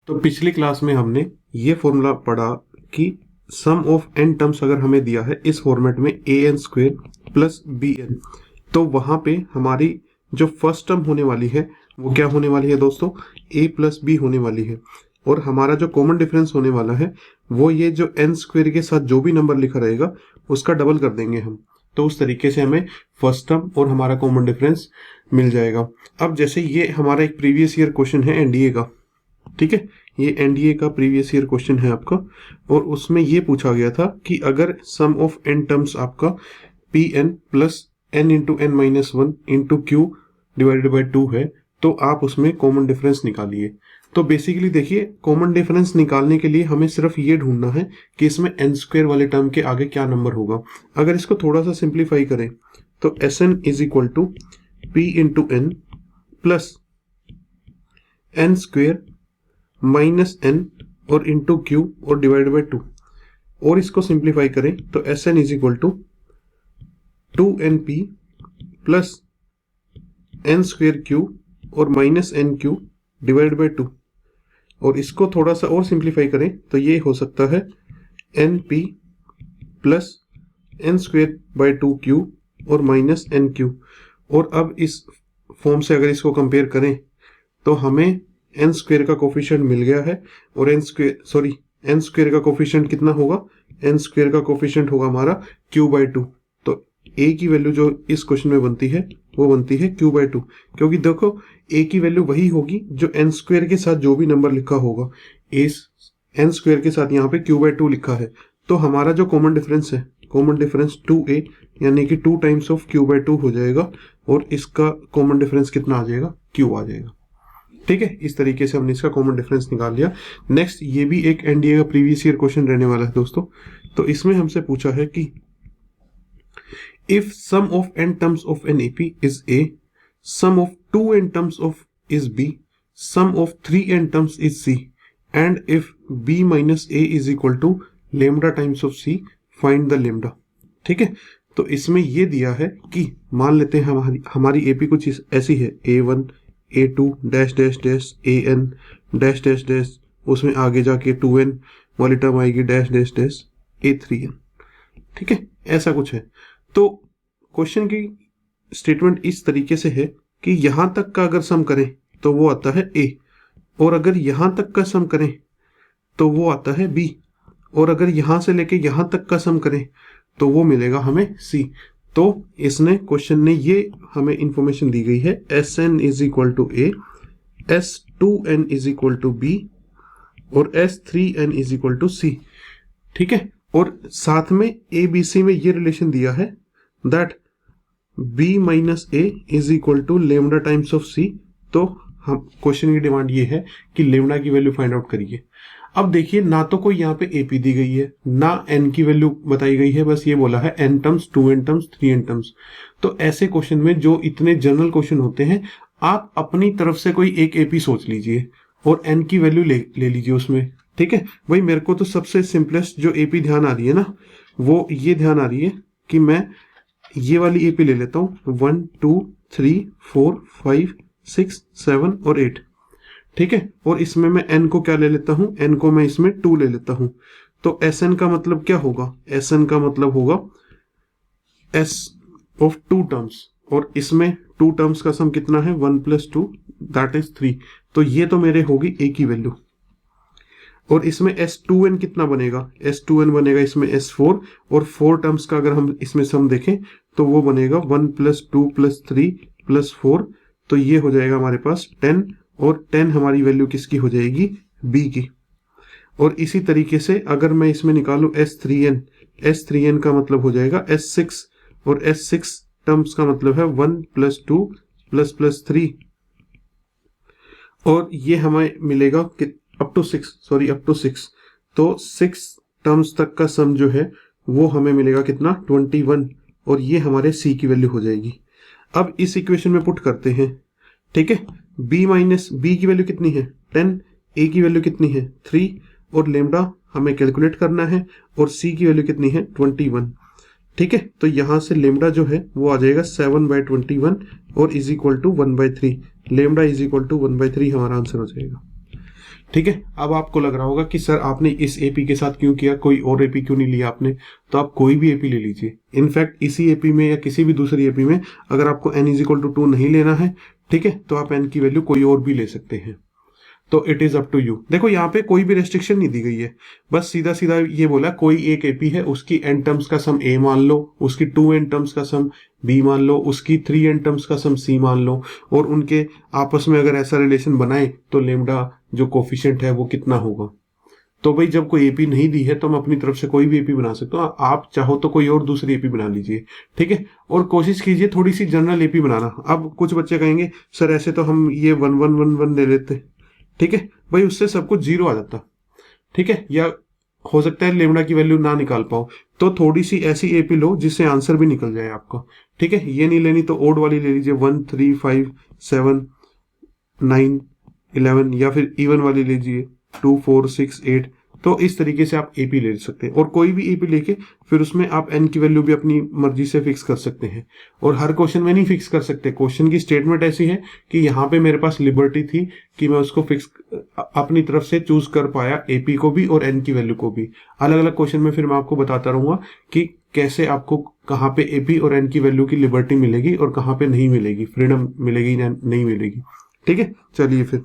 तो पिछली क्लास में हमने ये फॉर्मूला पढ़ा कि सम ऑफ एन टर्म्स अगर हमें दिया है इस फॉर्मेट में a n square plus b n, तो वहां पे हमारी जो फर्स्ट टर्म होने वाली है वो क्या होने वाली है दोस्तों, ए प्लस बी होने वाली है। और हमारा जो कॉमन डिफरेंस होने वाला है वो ये जो एन स्क्वेयर के साथ जो भी नंबर लिखा रहेगा उसका डबल कर देंगे हम, तो उस तरीके से हमें फर्स्ट टर्म और हमारा कॉमन डिफरेंस मिल जाएगा। अब जैसे ये हमारा एक प्रीवियस ईयर क्वेश्चन है एनडीए का, ठीक है, ये एनडीए का प्रीवियस ईयर क्वेश्चन है आपका, और उसमें ये पूछा गया था कि अगर सम ऑफ एन टर्म्स आपका P N plus N into N minus one into Q divided by 2 है तो आप उसमें कॉमन डिफरेंस निकालिए। तो बेसिकली देखिए, कॉमन डिफरेंस निकालने के लिए हमें सिर्फ ये ढूंढना है कि इसमें एन स्क्वेयर वाले टर्म के आगे क्या नंबर होगा। अगर इसको थोड़ा सा सिंप्लीफाई करें तो s n is equal to p into n plus N square minus n और इंटू क्यू और डिवाइड बाई 2, और इसको सिंप्लीफाई करें तो s n is equal to 2np plus N square q और minus N q divide by 2, और इसको थोड़ा सा और सिंप्लीफाई करें तो ये हो सकता है N P plus N square by 2 Q और माइनस एन क्यू। और अब इस फॉर्म से अगर इसको कंपेयर करें तो हमें एन स्क्वेयर का कोफिशिएंट मिल गया है, और एन स्क्वेयर का कोफिशिएंट कितना होगा, एन स्क्वेयर का कोफिशिएंट होगा हमारा क्यू बाई 2। तो ए की वैल्यू जो इस क्वेश्चन में बनती है वो बनती है क्यू बाई 2, क्योंकि देखो ए की वैल्यू वही होगी जो एन स्क्वेयर के साथ जो भी नंबर लिखा होगा, एन स्क्वेयर के साथ यहाँ पे क्यू बाई 2 लिखा है। तो हमारा जो कॉमन डिफरेंस है, कॉमन डिफरेंस 2a यानी कि 2 टाइम्स ऑफ क्यू बाई 2 हो जाएगा, और इसका कॉमन डिफरेंस कितना आ जाएगा, क्यू आ जाएगा। ठीक है, इस तरीके से हमने इसका कॉमन डिफरेंस निकाल लिया। नेक्स्ट, ये भी एक एनडीए का प्रीवियस ईयर क्वेश्चन रहने वाला है दोस्तों। तो इसमें हमसे पूछा है कि if sum of N terms of an AP is A, sum of 2n terms of is B, sum of 3n terms is C, and if b minus A is equal to lambda times of C, find the lambda. ठीक है, तो इसमें ये दिया है कि मान लेते हैं हमारी एपी कुछ ऐसी है, a1 a2 dash dash dash an dash dash dash, उसमें आगे जाके 2n वाली टर्म आएगी डैश डैश डैश a3n। ठीक है, ऐसा कुछ है। तो क्वेश्चन की स्टेटमेंट इस तरीके से है कि यहां तक का अगर सम करें तो वो आता है a, और अगर यहां तक का सम करें तो वो आता है b, और अगर यहां से लेके यहां तक का सम करें तो वो मिलेगा हमें c। तो इसने क्वेश्चन ने ये हमें इंफॉर्मेशन दी गई है, s n is equal to a, s two n is equal to b, और s three n is equal to c. ठीक है, और साथ में ए बी सी में ये रिलेशन दिया है that B minus A is equal to lambda times of C. तो हम क्वेश्चन की डिमांड ये है कि लेमडा की वैल्यू फाइंड आउट करिए। अब देखिए, ना तो कोई यहाँ पे एपी दी गई है, ना एन की वैल्यू बताई गई है, बस ये बोला है N terms, 2n terms, 3n terms. तो ऐसे क्वेश्चन में जो इतने जनरल क्वेश्चन होते हैं, आप अपनी तरफ से कोई एक एपी सोच लीजिए और एन की वैल्यू ले लीजिए उसमें। ठीक है भाई, मेरे को तो सबसे सिंपलेस्ट जो एपी ध्यान आ रही है ना, वो ये ध्यान आ रही है कि मैं ये वाली एपी ले लेता हूँ, 1 2 3 4 5 6 7 और 8। ठीक है, और इसमें मैं n को क्या ले लेता हूं, n को मैं इसमें 2 ले लेता हूं। तो Sn का मतलब क्या होगा, Sn का मतलब होगा s ऑफ 2 टर्म्स, और इसमें 2 टर्म्स का सम कितना है, 1 प्लस 2 दैट इज 3। तो ये तो मेरे होगी a की वैल्यू, और इसमें S2n कितना बनेगा, S2n बनेगा इसमें S4, और 4 टर्म्स का अगर हम इसमें सम देखें तो वो बनेगा 1 प्लस 2 प्लस 3 प्लस 4, तो ये हो जाएगा हमारे पास 10, और 10 हमारी वैल्यू किसकी हो जाएगी, b की। और इसी तरीके से अगर मैं इसमें निकालूं S3n का मतलब हो जाएगा S6, और S6 टर्म्स का मतलब है 1 प्लस 2 प्लस प्लस 3, और ये हमें मिलेगा अप टू 6। तो 6 टर्म्स तक का सम जो है वो हमें मिलेगा कितना, 21, और ये हमारे c की वैल्यू हो जाएगी। अब इस इक्वेशन में पुट करते हैं। ठीक है, b माइनस b की वैल्यू कितनी है, 10, a की वैल्यू कितनी है, 3, और लेमडा हमें कैलकुलेट करना है, और c की वैल्यू कितनी है, 21। ठीक है, तो यहां से लेमडा जो है वो आ जाएगा 7/21 और is equal to 1/3। Lambda is equal to 1/3 हमारा आंसर हो जाएगा। ठीक है। अब आपको लग रहा होगा कि सर आपने इस एपी के साथ क्यों किया, कोई और एपी क्यों नहीं लिया आपने? तो आप कोई भी एपी ले लीजिए। इनफैक्ट इसी एपी में या किसी भी दूसरी एपी में अगर आपको n इज इक्वल टू 2 नहीं लेना है, ठीक है, तो आप n की वैल्यू कोई और भी ले सकते हैं। तो it is up to you. देखो यहाँ पे कोई भी रेस्ट्रिक्शन नहीं दी गई है, बस सीधा सीधा ये बोला कोई एक एपी है, उसकी n टर्म्स का सम a मान लो, उसकी 2n टर्म्स का सम b मान लो, उसकी 3n टर्म्स का सम c मान लो, और उनके आपस में अगर ऐसा रिलेशन बनाए तो लेमडा जो कोफिशिएंट है वो कितना होगा। तो भाई जब कोई एपी नहीं दी है तो मैं अपनी तरफ से कोई भी एपी बना सकता हूँ, आप चाहो तो कोई और दूसरी एपी बना लीजिए, ठीक है। और कोशिश कीजिए थोड़ी सी जनरल एपी बनाना। अब कुछ बच्चे कहेंगे सर ऐसे तो हम ये 1 1 1 1 ले लेते, ठीक है भाई, उससे सब कुछ जीरो आ जाता, ठीक है, या हो सकता है लेमडा की वैल्यू ना निकाल पाओ, तो थोड़ी सी ऐसी एपी लो जिससे आंसर भी निकल जाए आपका, ठीक है। ये नहीं लेनी तो ओड वाली ले लीजिए, 1 3 5 7 9 11, या फिर इवन वाली लीजिए 2 4 6 8। तो इस तरीके से आप एपी ले सकते हैं, और कोई भी एपी लेके फिर उसमें आप एन की वैल्यू भी अपनी मर्जी से फिक्स कर सकते हैं। और हर क्वेश्चन में नहीं फिक्स कर सकते, क्वेश्चन की स्टेटमेंट ऐसी है कि यहाँ पे मेरे पास लिबर्टी थी कि मैं उसको फिक्स अपनी तरफ से चूज कर पाया, एपी को भी और एन की वैल्यू को भी। अलग अलग क्वेश्चन में फिर मैं आपको बताता रहूंगा कि कैसे आपको कहाँ पे एपी और एन की वैल्यू की लिबर्टी मिलेगी और कहाँ पे नहीं मिलेगी, फ्रीडम मिलेगी या नहीं मिलेगी, ठीक है। चलिए फिर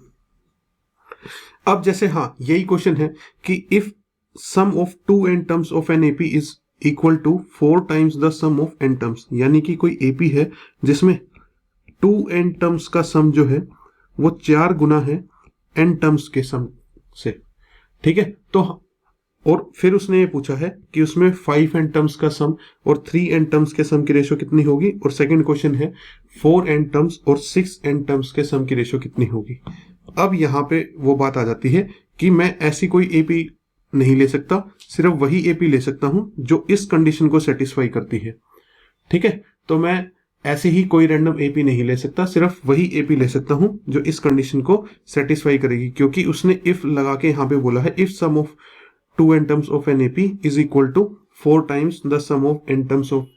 अब जैसे हाँ यही क्वेश्चन है कि if sum of 2n terms of an AP is equal to 4 times the sum of n terms, यानी कि कोई एपी है जिसमें 2n टर्म्स का सम जो है वो 4 गुना है n टर्म्स के सम से, ठीक है। तो और फिर उसने ये पूछा है कि उसमें 5n टर्म्स का सम और 3n टर्म्स के सम की रेशियो कितनी होगी, और सेकंड क्वेश्चन है 4n टर्म्स और 6n टर्म्स के सम की रेशियो कितनी होगी। अब यहाँ पे वो बात आ जाती है कि मैं ऐसी कोई एपी नहीं ले सकता, सिर्फ वही एपी ले सकता हूं जो इस कंडीशन को सेटिस्फाई करती है, ठीक है। तो मैं ऐसे ही कोई रैंडम एपी नहीं ले सकता, सिर्फ वही एपी ले सकता हूं जो इस कंडीशन को सेटिस्फाई करेगी, क्योंकि उसने इफ लगा के यहाँ पे बोला है if sum of 2n terms of an AP is equal to 4 times the sum of n terms of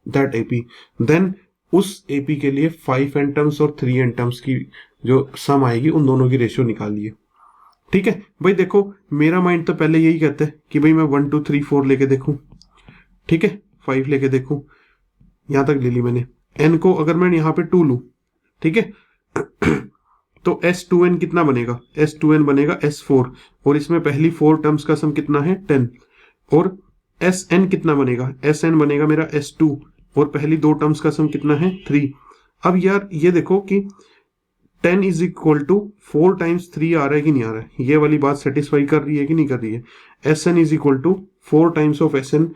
that AP, then उस एपी के लिए 5n टर्म्स और 3n टर्म्स की जो सम आएगी उन दोनों की रेशियो निकालिए, ठीक है। भाई देखो मेरा माइंड तो पहले यही कहता है कि भाई मैं 1 2 3 4 लेके देखूं, ठीक है, 5 लेके देखूं, यहां तक ले ली मैंने। n को अगर मैं यहां पे 2 लूं, ठीक है, तो S2n कितना बनेगा, S2n बनेगा S4, और इसमें पहली 4 टर्म्स का सम कितना है 10, और Sn कितना बनेगा, Sn बनेगा मेरा S2, और पहली 2 टर्म्स का सम कितना है 3। अब यार ये देखो कि 10 इज इक्वल टू 4 टाइम्स 3 आ रहा है कि नहीं आ रहा है, ये वाली बात सेटिस्फाई कर रही है कि नहीं कर रही है। Sn is equal to 4 times of Sn,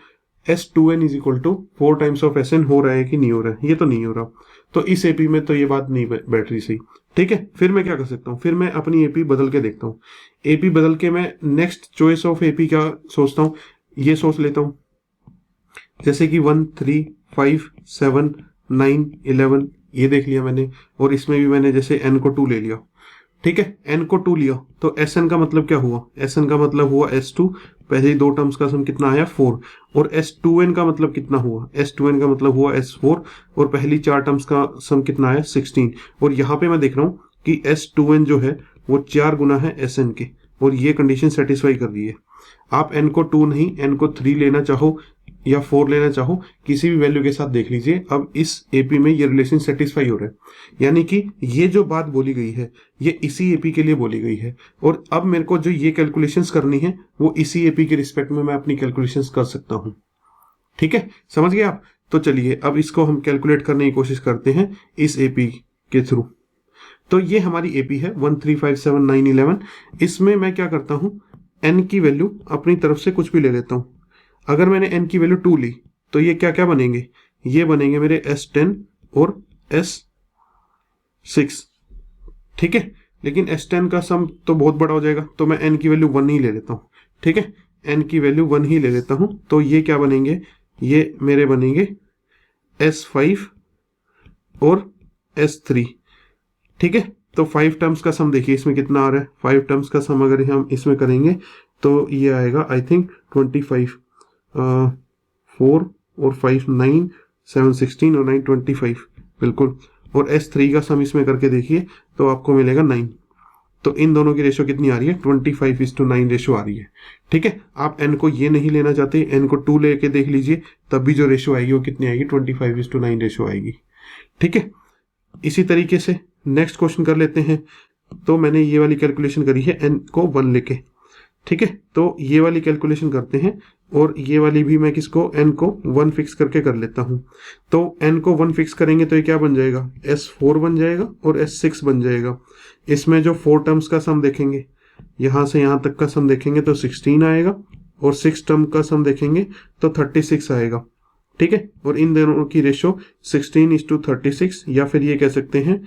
S2n is equal to 4 times of Sn हो रहा है कि नहीं हो रहा है, ये तो नहीं हो रहा। तो इस एपी में तो ये बात नहीं बैठ रही सही, ठीक है। फिर मैं क्या कर सकता हूँ, फिर मैं अपनी एपी बदल के देखता हूँ। एपी बदल के मैं नेक्स्ट चॉइस ऑफ एपी क्या सोचता हूँ, ये सोच लेता हूँ जैसे कि 1 3 5 7 9 11, ये देख लिया मैंने, और इसमें भी मैंने जैसे n को 2 ले लिया, ठीक है, n को 2 लिया तो Sn का मतलब क्या हुआ, Sn का मतलब हुआ S2, पहले 2 टर्म्स का सम कितना आया 4, और S2n का मतलब कितना हुआ, S2n का मतलब हुआ S4, और पहली 4 टर्म्स का सम कितना आया 16, और यहाँ पे मैं देख रहा हूँ कि S2n जो है वो 4 गुना है Sn के, और ये कंडीशन सेटिस्फाई कर रही है। आप n को 2 नहीं n को 3 लेना चाहो या 4 लेना चाहो, किसी भी वैल्यू के साथ देख लीजिए। अब इस एपी में ये रिलेशन सेटिस्फाई हो रहा है, यानी कि ये जो बात बोली गई है ये इसी एपी के लिए बोली गई है, और अब मेरे को जो ये कैलकुलेशंस करनी है वो इसी एपी के रिस्पेक्ट में मैं अपनी कैलकुलेशंस कर सकता हूं, ठीक है, समझ गए आप। तो चलिए अब इसको हम कैलकुलेट करने की कोशिश करते हैं इस एपी के थ्रू। तो ये हमारी एपी है 1 3 5 7 9 11। इसमें मैं क्या करता हूं, एन की वैल्यू अपनी तरफ से कुछ भी ले लेता हूं। अगर मैंने n की वैल्यू 2 ली तो ये क्या क्या बनेंगे, ये बनेंगे मेरे S10 और S6, ठीक है। लेकिन S10 का सम तो बहुत बड़ा हो जाएगा, तो मैं n की वैल्यू 1 ही ले लेता हूँ, ठीक है, n की वैल्यू 1 ही ले लेता हूँ। तो ये क्या बनेंगे, ये मेरे बनेंगे S5 और S3, ठीक है। तो 5 टर्म्स का सम देखिए इसमें कितना आ रहा है, 5 टर्म्स का सम अगर हम इसमें करेंगे तो ये आएगा आई थिंक 25, 4 और 5 9 7 16 और 9 25, बिल्कुल। और S3 का सम इसमें करके देखिए तो आपको मिलेगा 9। तो इन दोनों की रेशो कितनी आ रही है, 25:9 रेशो आ रही है। ठीक है, आप n को ये नहीं लेना चाहते, n को 2 लेके देख लीजिए, तब भी जो रेशो आएगी वो कितनी आएगी, 25:9 रेशो आएगी। ठीक है, इसी तरीके से नेक्स्ट क्वेश्चन कर लेते हैं। तो मैंने ये वाली कैलकुलेशन करी है n को 1 लेके। ठीक है, तो ये वाली कैलकुलेशन करते हैं, और ये वाली भी मैं किसको, n को 1 फिक्स करके कर लेता हूं। तो n को 1 फिक्स करेंगे तो ये क्या बन जाएगा, S4 बन जाएगा और S6 बन जाएगा। इसमें जो 4 टर्म्स का सम देखेंगे, यहां से यहां तक का सम देखेंगे तो 16 आएगा, और 6 टर्म का सम देखेंगे तो 36 आएगा। ठीक है, और इन दोनों की रेशो 16:36, या फिर ये कह सकते हैं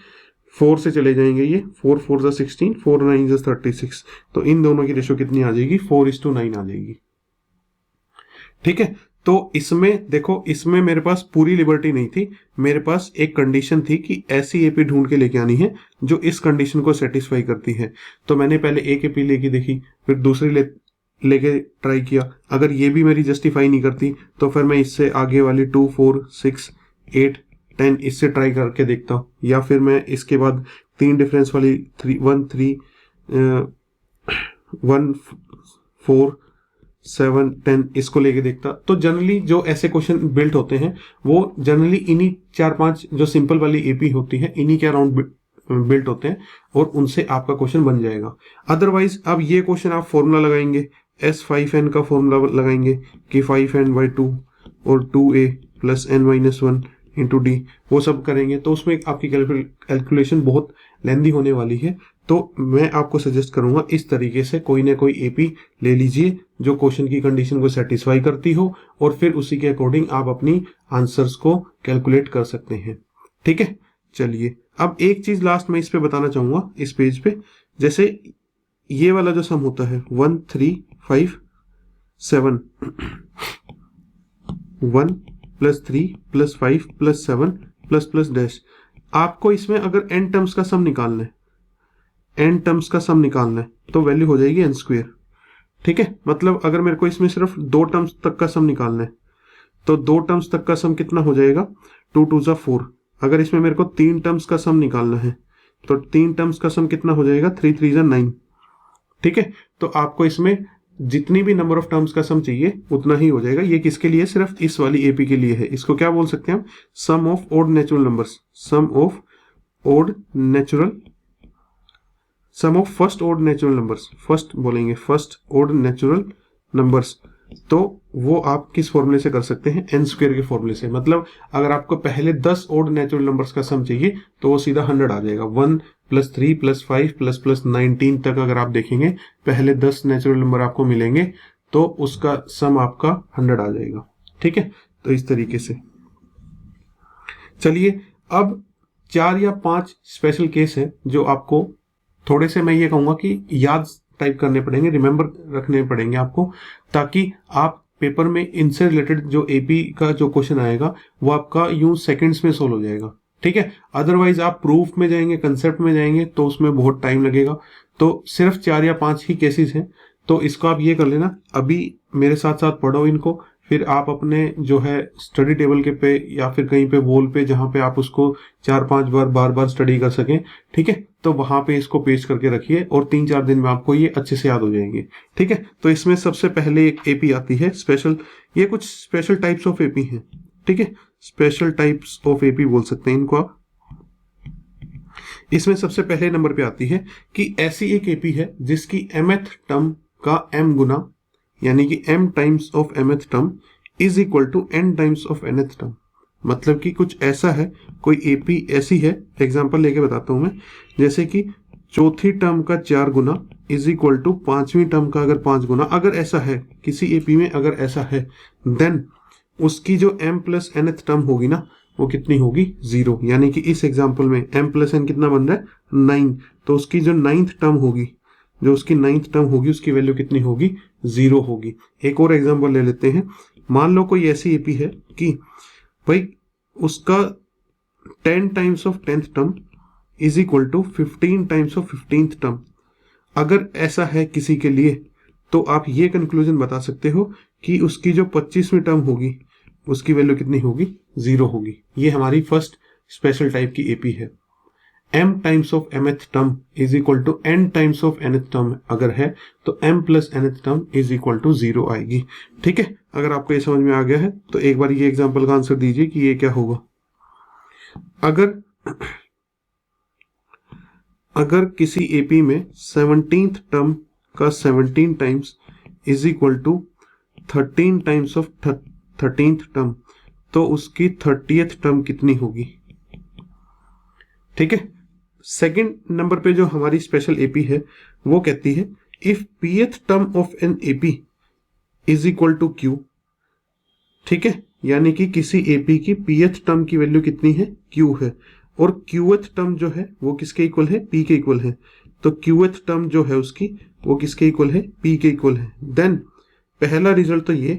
4 से चले जाएंगे, ये 4 4 जा 16, 4 9 जा 36, तो इन दोनों की रेशो कितनी आ जाएगी, 4:9 आ जाएगी। ठीक है, तो इसमें देखो, इसमें मेरे पास पूरी लिबर्टी नहीं थी, मेरे पास एक कंडीशन थी कि ऐसी एपी ढूंढ के लेके आनी है जो इस कंडीशन को सेटिस्फाई करती है। तो मैंने पहले एक एपी लेके देखी, फिर दूसरी लेके ट्राई किया, अगर ये भी मेरी जस्टिफाई नहीं करती तो फिर मैं इससे आगे वाली 2 4 6 8 10 इससे ट्राई करके देखता हूँ, या फिर मैं इसके बाद 3 डिफरेंस वाली 1 3 1 4 7 10 इसको लेके देखता। तो जनरली जो ऐसे क्वेश्चन बिल्ट होते हैं वो जनरली इन्हीं 4-5 जो सिंपल वाली एपी होती है इन्हीं के अराउंड बिल्ट होते हैं, और उनसे आपका क्वेश्चन बन जाएगा। अदरवाइज अब ये क्वेश्चन आप फॉर्मूला लगाएंगे, S5n का फॉर्मूला लगाएंगे कि 5n/2 और 2a plus n-1 into D, वो सब करेंगे तो उसमें आपकी कैलकुलेशन बहुत लेंदी होने वाली है। तो मैं आपको सजेस्ट करूंगा इस तरीके से कोई ना कोई एपी ले लीजिए जो क्वेश्चन की कंडीशन को सेटिस्फाई करती हो, और फिर उसी के अकॉर्डिंग आप अपनी आंसर्स को कैलकुलेट कर सकते हैं। ठीक है, चलिए अब एक चीज लास्ट में इस पे बताना चाहूंगा इस पेज पे, जैसे ये वाला जो सम होता है 1 3 5 7 1 + 3 + 5 + 7 ++ डैश, आपको इसमें अगर n टर्म्स का सम निकालना है, n टर्म्स का सम निकालना है तो वैल्यू हो जाएगी n²। ठीक है, मतलब अगर मेरे को इसमें सिर्फ 2 टर्म्स तक का सम निकालना है तो 2 टर्म्स तक का सम कितना हो जाएगा, 2 2 जा 4। अगर इसमें मेरे को 3 टर्म्स का सम निकालना है तो 3 टर्म्स का सम कितना हो जाएगा, 3 3 जा 9। ठीक है, तो आपको इसमें जितनी भी नंबर ऑफ टर्म्स का सम चाहिए उतना ही हो जाएगा। ये किसके लिए, सिर्फ इस वाली एपी के लिए है। इसको क्या बोल सकते हैं हम, sum of odd natural numbers, sum of odd natural, sum of first order natural numbers, first बोलेंगे फर्स्ट ऑर्डर नेचुरल नंबर्स। तो वो आप किस फॉर्मूले से कर सकते हैं, n² के फॉर्मूले से। मतलब अगर आपको पहले 10 ऑर्डर नेचुरल नंबर्स का सम चाहिए तो वो सीधा 100 आ जाएगा। 1 + 3 + 5 + 19 तक अगर आप देखेंगे पहले 10 नेचुरल नंबर आपको मिलेंगे तो उसका सम आपका 100 आ जाएगा। ठीक है, तो इस तरीके से। चलिए अब 4 या 5 स्पेशल केस है जो आपको थोड़े से मैं ये कहूंगा कि याद टाइप करने पड़ेंगे, रिमेंबर रखने पड़ेंगे आपको, ताकि आप पेपर में इनसे रिलेटेड जो एपी का जो क्वेश्चन आएगा वो आपका यूं सेकंड्स में सोल्व हो जाएगा। ठीक है, अदरवाइज आप प्रूफ में जाएंगे, कंसेप्ट में जाएंगे तो उसमें बहुत टाइम लगेगा। तो सिर्फ 4 या 5 ही केसेस हैं, तो इसको आप ये कर लेना, अभी मेरे साथ साथ पढ़ो इनको, फिर आप अपने जो है स्टडी टेबल के पे या फिर कहीं पे वॉल पे जहां पे आप उसको 4-5 बार बार बार स्टडी कर सकें। ठीक है, तो वहां पे इसको पेस्ट करके रखिए और 3-4 दिन में आपको ये अच्छे से याद हो जाएंगे। ठीक है, तो इसमें सबसे पहले एक एपी आती है स्पेशल, ये कुछ स्पेशल टाइप्स ऑफ एपी हैं। ठीक है, स्पेशल टाइप्स ऑफ एपी बोल सकते हैं इनको आप। इसमें सबसे पहले नंबर पे आती है कि ऐसी एक एपी है जिसकी mth टर्म का m गुना, यानी कि m times of mth term is equal to n times of nth term. मतलब कि कुछ ऐसा है, कोई एपी ऐसी है, एग्जांपल लेके बताता हूं मैं, जैसे कि चौथी टर्म का 4 गुना इज इक्वल टू 5वीं टर्म का अगर 5 गुना, अगर ऐसा है किसी एपी में, अगर ऐसा है देन उसकी जो m + nth टर्म होगी ना वो कितनी होगी, 0। यानी कि इस एग्जांपल में m + n कितना बन रहा है, 9, तो उसकी जो 9th टर्म होगी, जो उसकी 9th टर्म होगी उसकी वैल्यू कितनी होगी, 0 होगी। एक और एग्जांपल ले लेते हैं, मान लो कोई ऐसी एपी है कि भाई उसका 10 times of 10th term is equal to 15 times of 15th term. अगर ऐसा है किसी के लिए तो आप ये कंक्लूजन बता सकते हो कि उसकी जो 25वीं टर्म होगी उसकी वैल्यू कितनी होगी, 0 होगी। ये हमारी फर्स्ट स्पेशल टाइप की एपी है। m times of mth term is equal to n times of nth term अगर है तो m plus nth term is equal to 0 आएगी। ठीक है, अगर आपको ये समझ में आ गया है तो एक बार ये एग्जांपल का आंसर दीजिए कि ये क्या होगा। अगर किसी एपी में 17th टर्म का 17 times is equal to 13 times of 13th term, तो उसकी 30th टर्म कितनी होगी। ठीक है, सेकंड नंबर पे जो हमारी स्पेशल एपी है वो कहती है if pth term of an AP is equal to Q. ठीक है, यानी कि किसी एपी की pth टर्म की वैल्यू कितनी है, क्यू है, और qth टर्म जो है वो किसके इक्वल है, p के इक्वल है। तो qth टर्म जो है उसकी वो किसके इक्वल है, p के इक्वल है। देन पहला रिजल्ट तो ये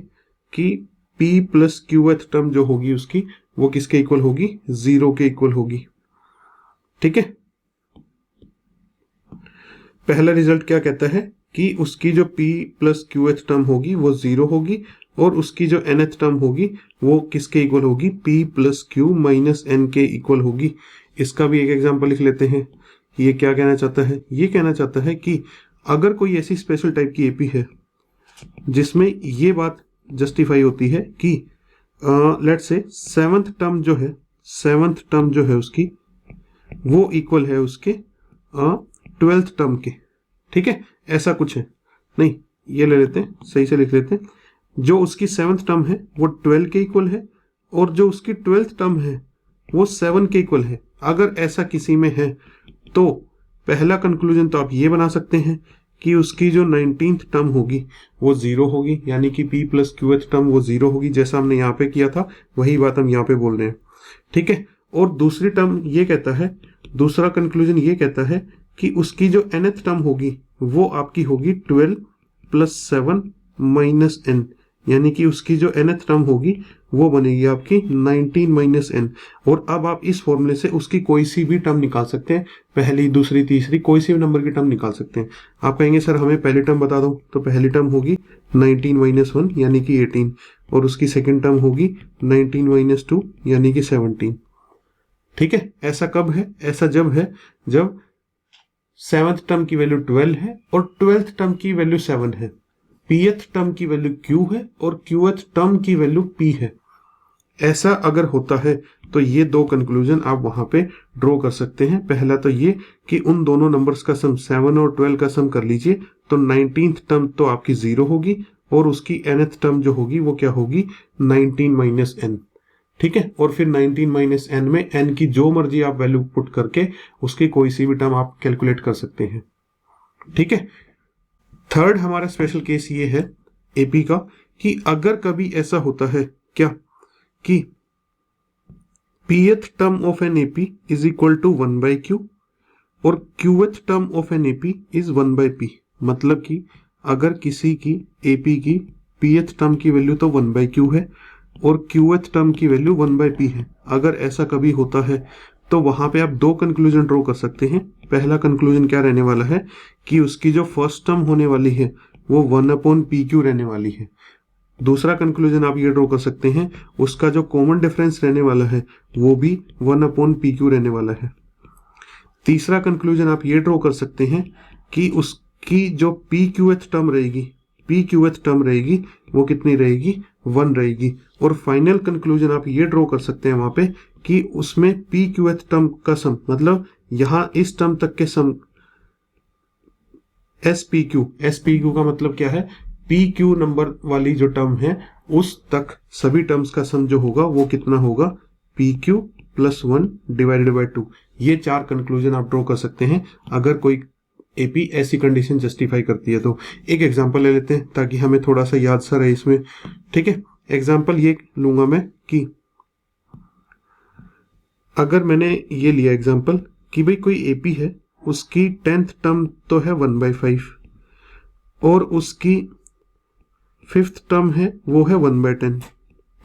कि p प्लस qth टर्म जो होगी उसकी वो किसके इक्वल होगी, 0 के इक्वल होगी। ठीक है, पहला रिजल्ट क्या कहता है कि उसकी जो p प्लस qth टर्म होगी वो 0 होगी और उसकी जो nth टर्म होगी वो किसके इक्वल होगी, p plus Q minus n के इक्वल होगी। इसका भी एक एग्जांपल लिख लेते हैं। ये क्या कहना चाहता है, ये कहना चाहता है कि अगर कोई ऐसी स्पेशल टाइप की एपी है जिसमें ये बात जस्टिफाई होती है कि लेट्स से सेवंथ टर्म जो है उसकी वो इक्वल है उसके 12th टर्म के। ठीक है, ऐसा कुछ है, नहीं ये ले लेते हैं, सही से लिख लेते हैं। जो उसकी 7th टर्म है वो 12 के इक्वल है और जो उसकी 12th टर्म है वो 7 के इक्वल है। अगर ऐसा किसी में है तो पहला कंक्लूजन तो आप ये बना सकते हैं कि उसकी जो 19th टर्म होगी वो 0 होगी, यानी कि p प्लस qth टर्म वो 0 होगी। जैसा हमने यहाँ पे किया था वही बात हम यहाँ पे बोल रहे हैं। ठीक है, और दूसरी टर्म ये कहता है, दूसरा कंक्लूजन ये कहता है कि उसकी जो nth टर्म होगी वो आपकी होगी 12 प्लस 7 माइनस n, यानी कि उसकी जो nth टर्म होगी वो बनेगी आपकी 19 माइनस n। और अब आप इस फॉर्मूले से उसकी कोई सी भी टर्म निकाल सकते हैं, पहली दूसरी तीसरी कोई सी भी नंबर की टर्म निकाल सकते हैं। आप कहेंगे सर हमें पहली टर्म बता दो, तो पहली टर्म होगी 19 माइनस 1 यानी कि 18 और उसकी सेकेंड टर्म होगी 19 माइनस 2 यानी कि 17। ठीक है, ऐसा कब है, ऐसा जब है जब 7th टर्म की वैल्यू 12 है और 12th टर्म की वैल्यू 7 है, pth टर्म की वैल्यू q है और qth टर्म की वैल्यू p है। ऐसा अगर होता है तो ये दो कंक्लूजन आप वहां पे ड्रॉ कर सकते हैं। पहला तो ये कि उन दोनों नंबर्स का सम 7 और 12 का सम कर लीजिए तो 19th टर्म तो आपकी 0 होगी और उसकी nth टर्म जो होगी वो क्या होगी, 19 माइनस n। ठीक है, और फिर 19 माइनस n में n की जो मर्जी आप वैल्यू पुट करके उसकी कोई सी भी टर्म आप कैलकुलेट कर सकते हैं। ठीक है, थर्ड हमारा स्पेशल केस ये है एपी का कि अगर कभी ऐसा होता है क्या कि pth term of an AP is equal to 1 by Q और qth term of an AP is 1 by P. मतलब कि अगर किसी की एपी की pth टर्म की वैल्यू तो 1 बाई क्यू है और qth टर्म की वैल्यू 1 बाई पी है, अगर ऐसा कभी होता है तो वहां पे आप दो कंक्लूजन ड्रॉ कर सकते हैं। पहला कंक्लूजन क्या रहने वाला है कि उसकी जो फर्स्ट टर्म होने वाली है वो 1/pq रहने वाली है। दूसरा कंक्लूजन आप ये ड्रॉ कर सकते हैं उसका जो कॉमन डिफरेंस रहने वाला है वो भी 1/pq रहने वाला है। तीसरा कंक्लूजन आप ये ड्रॉ कर सकते हैं कि उसकी जो pqth टर्म रहेगी वो कितनी रहेगी, 1 रहेगी। और फाइनल कंक्लूजन आप ये ड्रॉ कर सकते हैं वहां पे कि उसमें pqth टर्म का सम, मतलब यहां इस टर्म तक के सम spq का मतलब क्या है, pq नंबर वाली जो टर्म है उस तक सभी टर्म्स का सम जो होगा वो कितना होगा, pq प्लस 1 डिवाइडेड बाई 2। ये चार कंक्लूजन आप ड्रॉ कर सकते हैं अगर कोई एपी ऐसी कंडीशन जस्टिफाई करती है तो। एक एग्जांपल ले लेते हैं ताकि हमें थोड़ा सा याद सा रहे इसमें। ठीक है, एग्जांपल ये लूंगा मैं कि अगर मैंने ये लिया एग्जांपल कि भाई कोई एपी है उसकी 10th टर्म तो है 1/5 और उसकी 5th टर्म है वो है 1/10।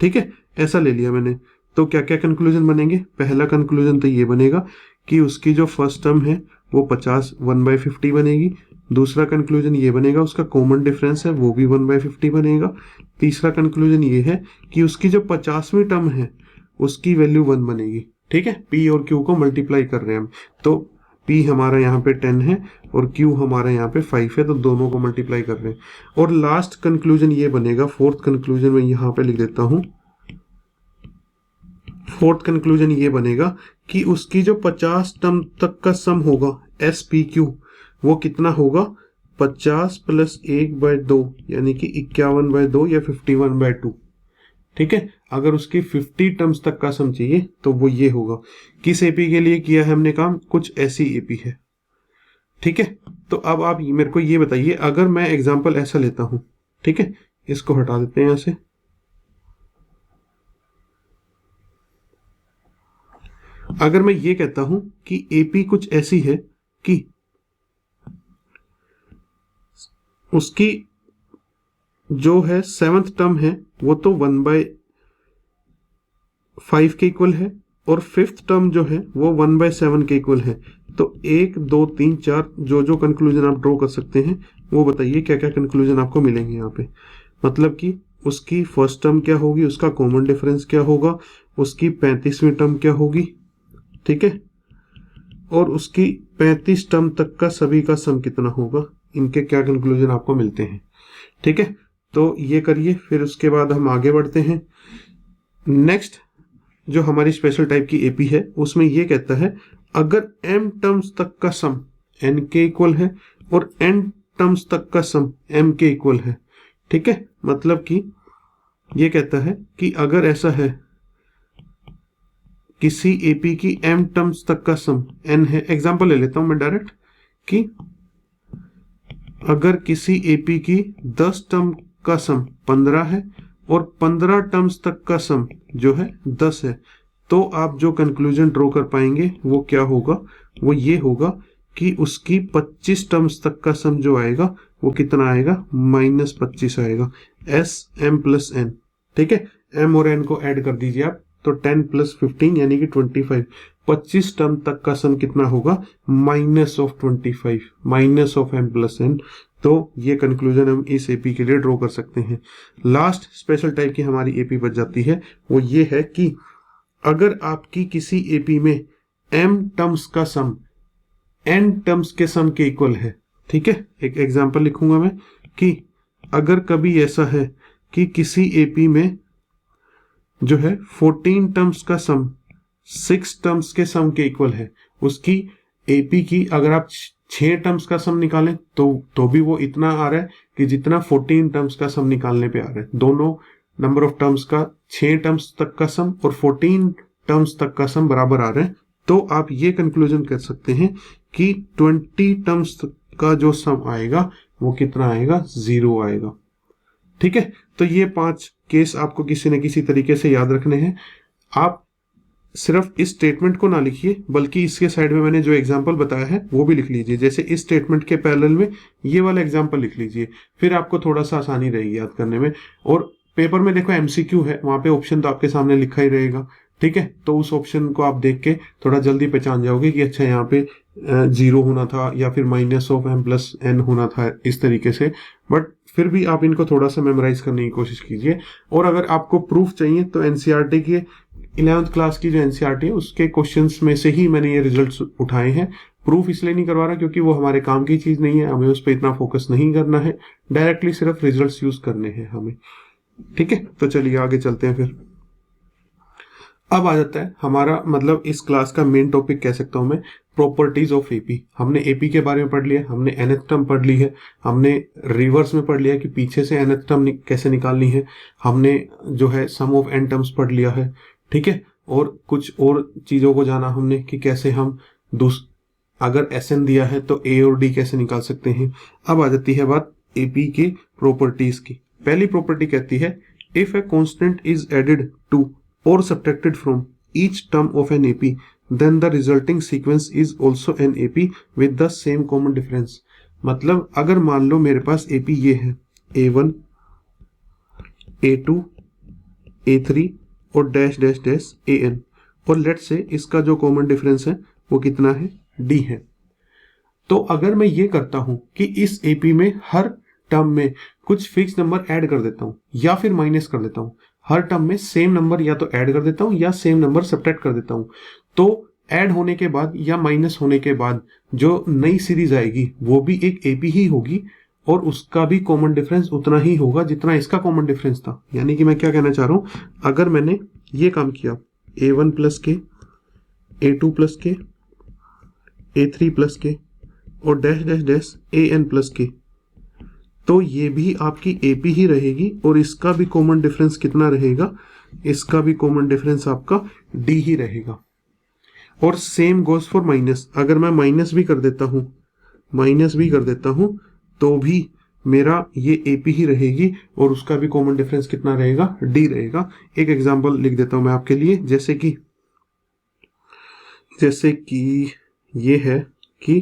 ठीक है, ऐसा ले लिया मैंने, तो क्या क्या कंक्लूजन बनेंगे। पहला कंक्लूजन तो ये बनेगा कि उसकी जो फर्स्ट टर्म है वो 1/50 बनेगी। दूसरा कंक्लूजन ये बनेगा उसका कॉमन डिफरेंस है वो भी 1/50 बनेगा। तीसरा कंक्लूजन ये है कि उसकी जो 50वीं टर्म है उसकी वैल्यू 1 बनेगी। ठीक है, P और Q को मल्टीप्लाई कर रहे हैं हम, तो P हमारा यहाँ पे 10 है और Q हमारा यहाँ पे 5 है, तो दोनों को मल्टीप्लाई कर रहे हैं। और लास्ट कंक्लूजन ये बनेगा, फोर्थ कंक्लूजन मैं यहाँ पे लिख देता हूँ। फोर्थ कंक्लूजन ये बनेगा कि उसकी जो 50 टर्म तक का सम होगा SPQ, वो कितना होगा, 50 प्लस 1/2 यानी कि 51/2 या 51/2। ठीक है, अगर उसकी 50 टर्म्स तक का सम चाहिए तो वो ये होगा। किस एपी के लिए किया है हमने काम, कुछ ऐसी एपी है। ठीक है, तो अब आप मेरे को ये बताइए, अगर मैं एग्जांपल ऐसा लेता हूं, ठीक है, इसको हटा देते हैं यहां से। अगर मैं ये कहता हूं कि एपी कुछ ऐसी है कि उसकी जो है 7th टर्म है वो तो 1/5 के इक्वल है और 5th टर्म जो है वो 1/7 के इक्वल है, तो 1 2 3 4 जो जो कंक्लूजन आप ड्रॉ कर सकते हैं वो बताइए क्या क्या कंक्लूजन आपको मिलेंगे यहाँ पे। मतलब कि उसकी फर्स्ट टर्म क्या होगी, उसका कॉमन डिफरेंस क्या होगा, उसकी 35वीं टर्म क्या होगी, ठीक है, और उसकी 35 टर्म तक का सभी का सम कितना होगा, इनके क्या कंक्लूजन आपको मिलते हैं। ठीक है, तो ये करिए, फिर उसके बाद हम आगे बढ़ते हैं। नेक्स्ट जो हमारी स्पेशल टाइप की एपी है उसमें ये कहता है अगर m टर्म्स तक का सम n के इक्वल है और n टर्म्स तक का सम m के इक्वल है। ठीक है, मतलब कि ये कहता है कि अगर ऐसा है किसी एपी की m टर्म्स तक का सम n है, एग्जांपल ले लेता हूं मैं डायरेक्ट, कि अगर किसी एपी की 10 टर्म का सम 15 है और 15 टर्म्स तक का सम जो है 10 है, तो आप जो कंक्लूजन ड्रॉ कर पाएंगे वो क्या होगा, वो ये होगा कि उसकी 25 टर्म्स तक का सम जो आएगा वो कितना आएगा, -25 आएगा, SM + n। ठीक है, m और n को ऐड कर दीजिए आप, तो 10 + 15 यानी कि 25, 25 टर्म तक का सम कितना होगा, -25, -m + n। तो ये कंक्लूजन हम इस एपी के लिए ड्रॉ कर सकते हैं। लास्ट स्पेशल टाइप की हमारी एपी बच जाती है, वो ये है कि अगर आपकी किसी एपी में m टर्म्स का सम n टर्म्स के सम के इक्वल है। ठीक है, एक एग्जांपल लिखूंगा मैं कि अगर कभी ऐसा है कि किसी एपी में जो है 14 टर्म्स का सम 6 टर्म्स के सम के इक्वल है, उसकी एपी की अगर आप 6 टर्म्स का सम निकालें तो भी वो इतना आ रहा है कि जितना 14 टर्म्स का सम निकालने पे आ रहा है। दोनों नंबर ऑफ टर्म्स का 6 टर्म्स तक का सम और 14 टर्म्स तक का सम बराबर आ रहे हैं, तो आप ये कंक्लूजन कर सकते हैं कि 20 टर्म्स का जो सम आएगा वो कितना आएगा, 0 आएगा। ठीक है, तो ये 5 केस आपको किसी न किसी तरीके से याद रखने हैं। आप सिर्फ इस स्टेटमेंट को ना लिखिए, बल्कि इसके साइड में मैंने जो एग्जांपल बताया है वो भी लिख लीजिए। जैसे इस स्टेटमेंट के पैरेलल में ये वाला एग्जांपल लिख लीजिए, फिर आपको थोड़ा सा आसानी रहेगी याद करने में। और पेपर में देखो एमसीक्यू है, वहां पे ऑप्शन तो आपके सामने लिखा ही रहेगा। ठीक है, तो उस ऑप्शन को आप देख के थोड़ा जल्दी पहचान जाओगे कि अच्छा यहाँ पे 0 होना था या फिर -m + n होना था, इस तरीके से। बट फिर भी आप इनको थोड़ा सा मेमोराइज करने की कोशिश कीजिए। और अगर आपको प्रूफ चाहिए तो एनसीईआरटी के 11th क्लास की जो एनसीईआरटी है उसके क्वेश्चंस में से ही मैंने ये रिजल्ट्स उठाए हैं। प्रूफ इसलिए नहीं करवा रहा क्योंकि वो हमारे काम की चीज नहीं है, हमें उस पर इतना फोकस नहीं करना है, डायरेक्टली सिर्फ रिजल्ट्स यूज करने हैं हमें। ठीक है, तो चलिए आगे चलते हैं। फिर अब आ जाता है हमारा, मतलब इस क्लास का मेन टॉपिक कह सकता हूं मैं, प्रॉपर्टीज ऑफ एपी। हमने एपी के बारे में पढ़ लिया, हमने nth टर्म पढ़ ली है, हमने रिवर्स में पढ़ लिया कि पीछे से nth टर्म कैसे निकालनी है, हमने जो है सम ऑफ n टर्म्स पढ़ लिया है। ठीक है, और कुछ और चीजों को जाना हमने कि कैसे हम अगर Sn दिया है तो a और d कैसे निकाल सकते हैं। अब आ जाती है बात एपी की प्रॉपर्टीज की। पहली प्रॉपर्टी कहती है if a constant is added to or subtracted from each term of an AP, then the resulting sequence is also an AP with the same common difference। मतलब अगर मान लो मेरे पास AP ये है A1, A2, A3 और dash dash dash AN, और late से इसका जो कॉमन डिफरेंस है वो कितना है, D है। तो अगर मैं ये करता हूं कि इस AP में हर टर्म में कुछ फिक्स नंबर ऐड कर देता हूं या फिर माइनस कर देता हूं, हर टर्म में सेम नंबर या तो ऐड कर देता हूँ या सेम नंबर सब्ट्रैक्ट कर देता हूँ। तो ऐड होने के बाद या माइनस होने के बाद जो नई सीरीज आएगी वो भी एक एपी ही होगी और उसका भी कॉमन डिफरेंस उतना ही होगा जितना इसका कॉमन डिफरेंस था। यानी कि मैं क्या कहना चाह रहा हूँ, अगर मैंने ये काम किया a1 प्लस के, a2 प्लस के, a3 प्लस के और dash dash dash an plus के, तो ये भी आपकी एपी ही रहेगी और इसका भी कॉमन डिफरेंस कितना रहेगा, इसका भी कॉमन डिफरेंस आपका डी ही रहेगा। और सेम गोज फॉर माइनस, अगर मैं माइनस भी कर देता हूं तो भी मेरा ये एपी ही रहेगी और उसका भी कॉमन डिफरेंस कितना रहेगा, डी रहेगा। एक एग्जांपल लिख देता हूं मैं आपके लिए, जैसे कि ये है कि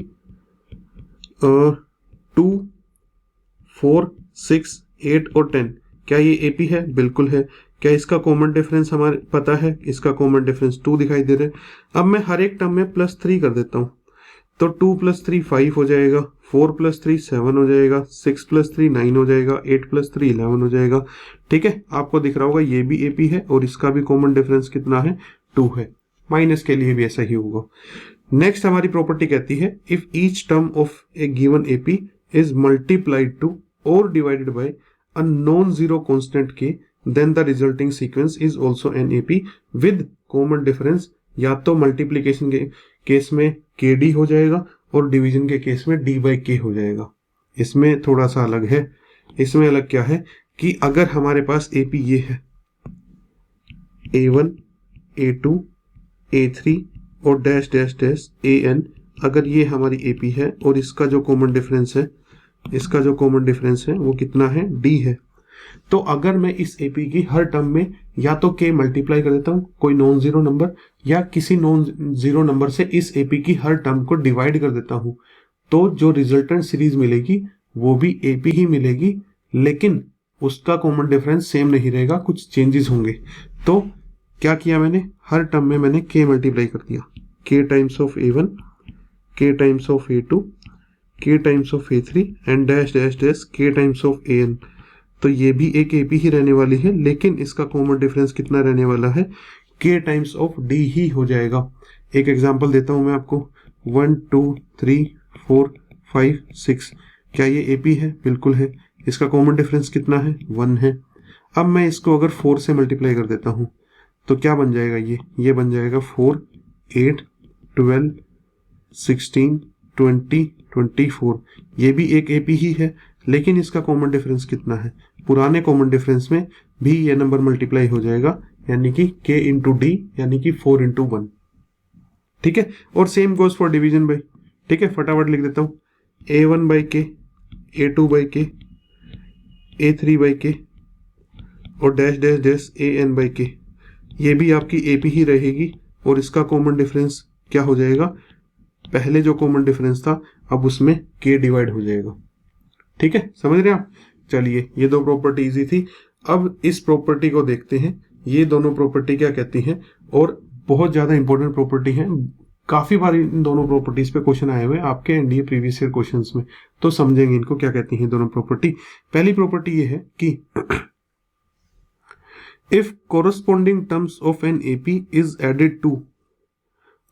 2, 4, 6, 8 और 10, क्या ये एपी है? बिल्कुल है। क्या इसका कॉमन डिफरेंस हमारे पता है? इसका कॉमन डिफरेंस 2 दिखाई दे रहा है। अब मैं हर एक टर्म में +3 कर देता हूं, तो 2 + 3 5 हो जाएगा, 4 + 3 7 हो जाएगा, 6 + 3 9 हो जाएगा, 8 + 3 11 हो जाएगा। ठीक है, आपको दिख रहा होगा ये भी एपी है और इसका भी कॉमन डिफरेंस कितना है, 2 है। माइनस के लिए भी ऐसा ही होगा। नेक्स्ट हमारी प्रॉपर्टी कहती है if each term of a given AP is multiplied to और divided by a non zero constant के, then the resulting sequence is also an AP with common difference. या तो मल्टीप्लीकेशन के केस में के डी हो जाएगा और डिवीजन के केस में d/k हो जाएगा। इसमें थोड़ा सा अलग है। इसमें अलग क्या है कि अगर हमारे पास एपी ये है a1, a2, a3 और डैश डैश डैश an, अगर ये हमारी एपी है और इसका जो कॉमन डिफरेंस है वो कितना है, d है, तो अगर मैं इस एपी की हर टर्म में या तो k मल्टीप्लाई कर देता हूं कोई नॉन जीरो नंबर या किसी नॉन जीरो नंबर से इस एपी की हर टर्म को डिवाइड कर देता हूं, तो जो रिजल्टेंट सीरीज मिलेगी वो भी एपी ही मिलेगी, लेकिन उसका कॉमन डिफरेंस सेम नहीं रहेगा, कुछ चेंजेस होंगे। तो क्या किया मैंने, हर टर्म में मैंने k मल्टीप्लाई कर दिया, k times of a1, k times of a2, k times of a3 and dash dash dash k times of an। तो ये भी एक एपी ही रहने वाली है, लेकिन इसका कॉमन डिफरेंस कितना रहने वाला है, k टाइम्स ऑफ d ही हो जाएगा। एक एग्जांपल देता हूं मैं आपको, 1 2 3 4 5 6, क्या ये एपी है? बिल्कुल है। इसका कॉमन डिफरेंस कितना है, 1 है। अब मैं इसको अगर 4 से मल्टीप्लाई कर देता हूं तो क्या बन जाएगा, ये बन जाएगा 4 8 12 16 20 24। ये भी एक एपी ही है, लेकिन इसका कॉमन डिफरेंस कितना है, पुराने कॉमन डिफरेंस में भी ये नंबर मल्टीप्लाई हो जाएगा, यानी कि k इंटू डी, यानी कि 4 इंटू 1। ठीक है, और same goes for division by. ठीक है, फटाफट लिख देता हूँ, a1/k, a2/k, a3/k और डैश डैश डैश an/k। ये भी आपकी एपी ही रहेगी और इसका कॉमन डिफरेंस क्या हो जाएगा, पहले जो कॉमन डिफरेंस था अब उसमें k डिवाइड हो जाएगा। ठीक है, समझ रहे हैं आप? चलिए, ये दो प्रॉपर्टी इजी थी। अब इस प्रॉपर्टी को देखते हैं, ये दोनों प्रॉपर्टी क्या कहती हैं, और बहुत ज्यादा इंपॉर्टेंट प्रॉपर्टी है। काफी बार इन दोनों प्रॉपर्टीज पे क्वेश्चन आए हुए आपके एनडीए प्रीवियस ईयर क्वेश्चंस में, तो समझेंगे इनको क्या कहती हैं दोनों प्रॉपर्टी। पहली प्रॉपर्टी ये है कि if corresponding terms of an AP is added to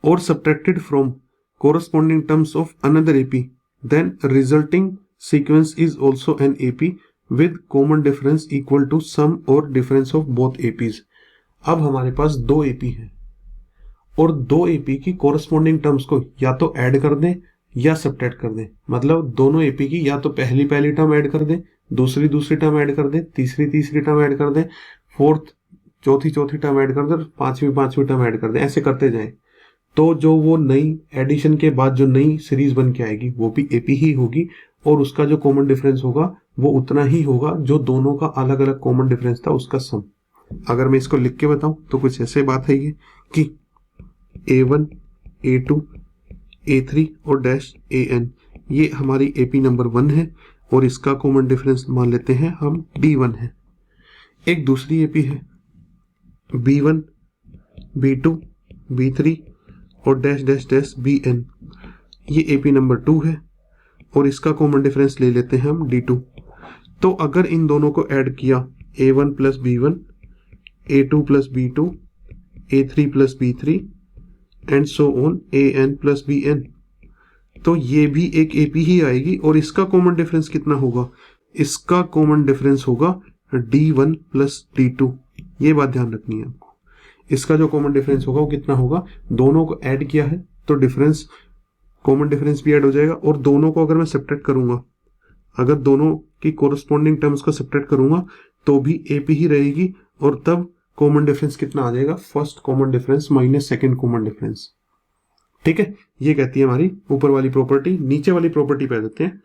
और subtracted from corresponding terms of another AP, then resulting sequence is also an AP with common difference equal to sum और difference of both APs। अब हमारे पास दो AP हैं और दो AP की corresponding terms को या तो ऐड कर दें या सब्ट्रैक्ट कर दें। मतलब दोनों AP की या तो पहली टर्म ऐड कर दें, दूसरी टर्म ऐड कर दें, तीसरी टर्म ऐड कर दें, फोर्थ चौथी टर्म ऐड कर दें, पांचवी टर्म ऐड कर दें, ऐसे करते जाएं। तो जो वो नई एडिशन के बाद जो नई सीरीज बन के आएगी वो भी एपी ही होगी और उसका जो कॉमन डिफरेंस होगा वो उतना ही होगा जो दोनों का अलग अलग कॉमन डिफरेंस था उसका सम। अगर मैं इसको लिख के बताऊं तो कुछ ऐसे बात है ये कि a1, a2, a3 और डैश an, ये हमारी एपी नंबर 1 है और इसका कॉमन डिफरेंस मान लेते हैं हम d1 है। एक दूसरी एपी है b1, b2, b3 और डैश डैश डैश bn, ये एपी नंबर 2 है और इसका कॉमन डिफरेंस ले लेते हैं हम d2। तो अगर इन दोनों को ऐड किया a1 plus b1, A2 plus B2, A3 plus B3 and so on AN plus BN। तो ये भी एक AP ही आएगी और इसका कॉमन डिफरेंस कितना होगा? इसका कॉमन डिफरेंस होगा D1 प्लस D2। ये बात ध्यान रखनी है आपको। इसका जो कॉमन डिफरेंस होगा वो कितना होगा? दोनों को ऐड किया है तो डिफरेंस, कॉमन डिफरेंस भी ऐड हो जाएगा, और दोनों को अगर मैं सब्ट्रैक्ट करूंगा, अगर दोनों की कोरस्पॉन्डिंग टर्म्स को सब्ट्रैक्ट करूंगा तो भी AP ही रहेगी, और तब कॉमन डिफरेंस कितना आ जाएगा? First common difference minus second common difference. ठीक है, ये कहती है हमारी ऊपर वाली प्रॉपर्टी। नीचे वाली प्रॉपर्टी पे आ जाते हैं।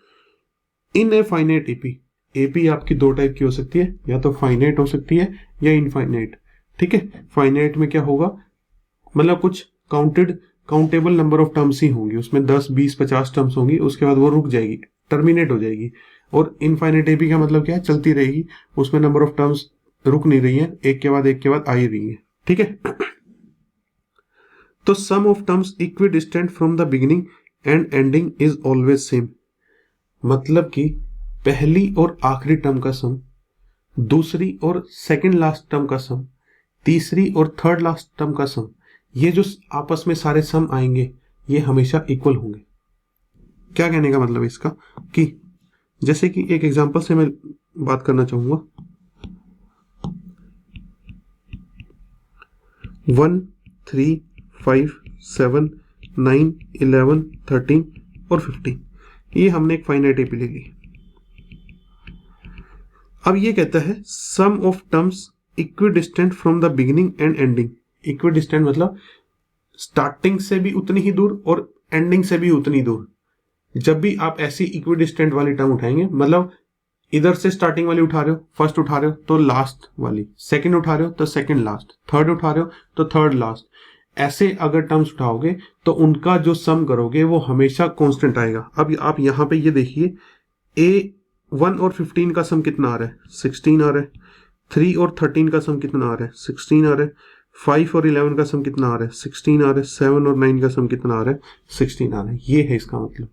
इन ए फाइनाइट एपी, एपी आपकी दो टाइप की हो सकती है, या तो फाइनाइट हो सकती है या इनफाइनाइट। ठीक है, फाइनाइट में क्या होगा, मतलब कुछ काउंटेबल नंबर ऑफ टर्म्स ही होंगी, उसमें 10 20 50 टर्म्स होंगी, उसके बाद वो रुक जाएगी, टर्मिनेट हो जाएगी। और इनफाइनाइट एपी का मतलब क्या है? चलती रहेगी, उसमें नंबर ऑफ टर्म्स रुक नहीं रही है, एक के बाद आ ही रही है। ठीक है, तो sum of terms equidistant from the beginning and ending is always same. मतलब कि पहली और आखिरी टर्म का सम, दूसरी और सेकंड लास्ट टर्म का सम, तीसरी और थर्ड लास्ट टर्म का सम, ये जो आपस में सारे सम आएंगे ये हमेशा इक्वल होंगे। क्या कहने का मतलब इसका, कि जैसे कि एक एग्जांपल से मैं बात करना चाहूंगा। 1 3 5 7 9 11 13 और 15, ये हमने एक फाइनाइट एपी ले ली। अब ये कहता है sum of terms equidistant from the beginning and ending. Equidistant मतलब स्टार्टिंग से भी उतनी ही दूर और एंडिंग से भी उतनी दूर। जब भी आप ऐसी इक्विडिस्टेंट वाली टर्म उठाएंगे, मतलब इधर से स्टार्टिंग वाली उठा रहे हो, फर्स्ट उठा रहे हो तो लास्ट वाली, सेकंड उठा रहे हो तो सेकंड लास्ट, थर्ड उठा रहे हो तो थर्ड लास्ट, ऐसे अगर टर्म्स उठाओगे तो उनका जो सम करोगे वो हमेशा कांस्टेंट आएगा। अब आप यहाँ पे ये देखिए, A1 और 15 का सम कितना आ रहा है? 16 आ रहा है। 3 और 13 का सम कितना आ रहा है? 16 आ रहा है। 5 और 11 का सम कितना आ रहा है? 16 आ रहा है। 7 और 9 का सम कितना आ रहा है? 16 आ रहा है। ये है इसका मतलब,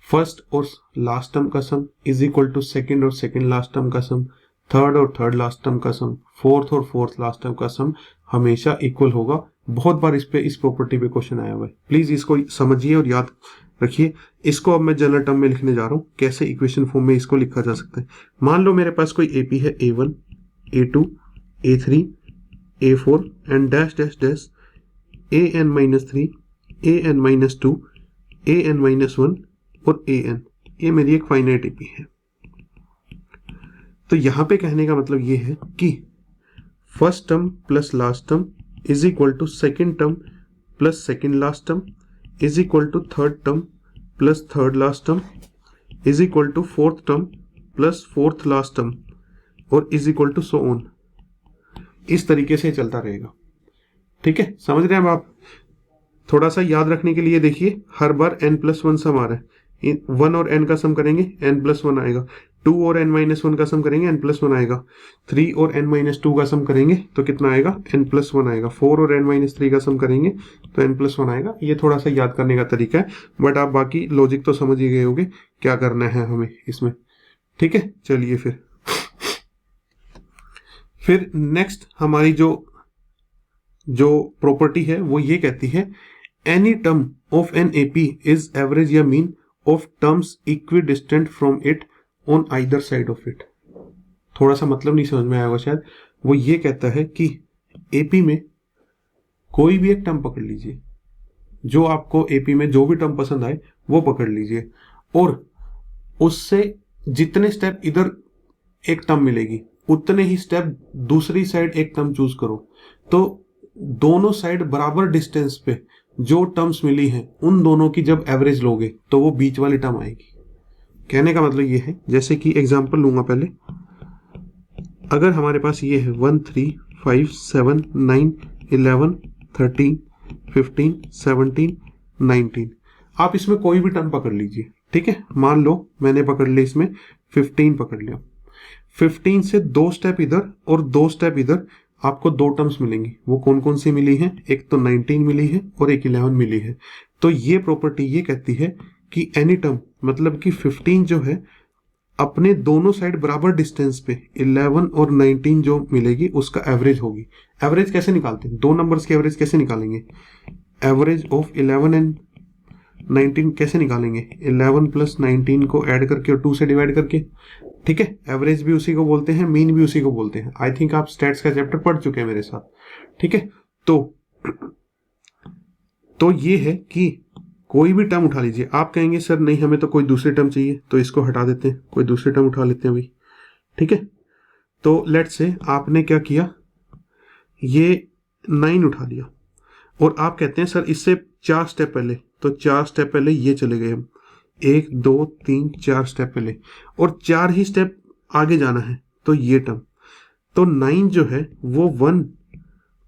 फर्स्ट और लास्ट टर्म का sum is equal to second और सेकंड लास्ट टर्म का सम, थर्ड और थर्ड लास्ट टर्म का सम, फोर्थ और फोर्थ लास्ट टर्म का सम हमेशा इक्वल होगा। बहुत बार इस प्रॉपर्टी पे क्वेश्चन आया हुआ है, प्लीज इसको समझिए और याद रखिए। इसको अब मैं जनरल टर्म में लिखने जा रहा हूँ, कैसे इक्वेशन फॉर्म में इसको लिखा जा सकता है। मान लो मेरे पास कोई एपी है, A1 A2 A3 A4 and dash dash dash AN-3 AN-2 AN-1 और AN, ये मेरी एक फाइनाइट एपी है। तो यहां पे कहने का मतलब ये है कि first term plus last term is equal to second term plus second last term is equal to third term plus third last term is equal to fourth term plus fourth last term और is equal to so on. इस तरीके से चलता रहेगा। ठीक है, समझ रहे हैं अब आप? थोड़ा सा याद रखने के लिए देखिए, हर बार n+1 सम आ रहा है। 1 और n का सम करेंगे n+1 आएगा, 2 और n-1 का सम करेंगे n+1 आएगा, 3 और n-2 का सम करेंगे तो कितना आएगा? n+1 आएगा, 4 और n-3 का सम करेंगे तो n+1 आएगा। ये थोड़ा सा याद करने का तरीका है, बट आप बाकी लॉजिक तो समझ ही गए होंगे क्या करना है हमें इसमें। ठीक है, चलिए फिर नेक्स्ट हमारी जो प्रॉपर्टी है वो ये कहती है any term of an AP is average या mean of terms equidistant from it on either side of it. थोड़ा सा मतलब नहीं समझ में आया होगा शायद। वो ये कहता है कि एपी में कोई भी एक टर्म पकड़ लीजिए, जो आपको एपी में जो भी टर्म पसंद आए वो पकड़ लीजिए, और उससे जितने स्टेप इधर एक टर्म मिलेगी उतने ही स्टेप दूसरी साइड एक टर्म चूज करो। तो दोनों साइड बराबर डिस्टेंस पे जो टर्म्स मिली हैं उन दोनों की जब एवरेज लोगे तो वो बीच वाली टर्म आएगी। कहने का मतलब ये है, जैसे कि एग्जांपल लूंगा पहले। अगर हमारे पास ये है 1 3 5 7 9 11 13 15 17 19, आप इसमें कोई भी टर्म पकड़ लीजिए। ठीक है, मान लो मैंने पकड़ लिया, इसमें 15 पकड़ लिया। 15 से 2 स्टेप इधर और 2 स्टेप इधर आपको 2 टर्म्स मिलेंगी। वो कौन कौन सी मिली हैं? एक तो 19 मिली है और एक 11 मिली है। तो ये प्रॉपर्टी ये कहती है कि एनी टर्म, मतलब कि 15 जो है अपने दोनों साइड बराबर डिस्टेंस पे 11 और 19 जो मिलेगी उसका एवरेज होगी। एवरेज कैसे निकालते हैं, दो नंबर्स की एवरेज कैसे निकालेंगे, एवरेज ऑफ 11 एंड 19 कैसे निकालेंगे, 11 प्लस 19 को ऐड करके और 2 से डिवाइड करके। ठीक है, एवरेज भी उसी को बोलते हैं, मीन भी उसी को बोलते हैं। आई थिंक आप स्टैट्स का चैप्टर पढ़ चुके हैं मेरे साथ। ठीक है, तो ये है कि कोई भी टर्म उठा लीजिए। आप कहेंगे सर नहीं हमें तो कोई दूसरी टर्म चाहिए, तो इसको हटा देते हैं, कोई दूसरी टर्म उठा लेते हैं अभी। ठीक है, तो लेट्स से आपने क्या किया, ये 9 उठा लिया और आप कहते हैं सर इससे 4 स्टेप पहले, तो 4 स्टेप पहले ये चले गए हम, 1 2 3 4 स्टेप पहले, और 4 ही स्टेप आगे जाना है, तो ये टर्म। तो 9 जो है वो 1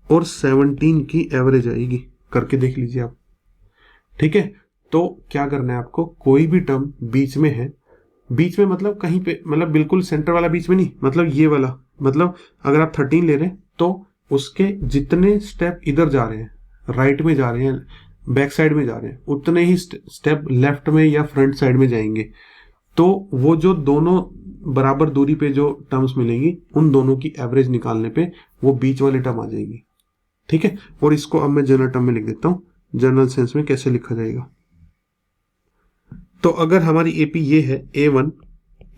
और 17 की एवरेज आएगी, करके देख लीजिए आप। ठीक है, तो क्या करना है आपको, कोई भी टर्म बीच में है, बीच में मतलब कहीं पे, मतलब बिल्कुल सेंटर वाला बीच में नहीं, मतलब ये वाला, मतलब अगर आप 13 ले रहे हैं तो उसके जितने स्टेप इधर जा रहे हैं, राइट में जा रहे हैं, बैक साइड में जा रहे हैं, उतने ही स्टेप लेफ्ट में या फ्रंट साइड में जाएंगे। तो वो जो दोनों बराबर दूरी पे जो टर्म्स मिलेंगी, उन दोनों की एवरेज निकालने पे वो बीच वाली टर्म आ जाएगी। ठीक है, और इसको अब मैं जनरल टर्म में लिख देता हूं, जनरल सेंस में कैसे लिखा जाएगा। तो अगर हमारी एपी ये है A1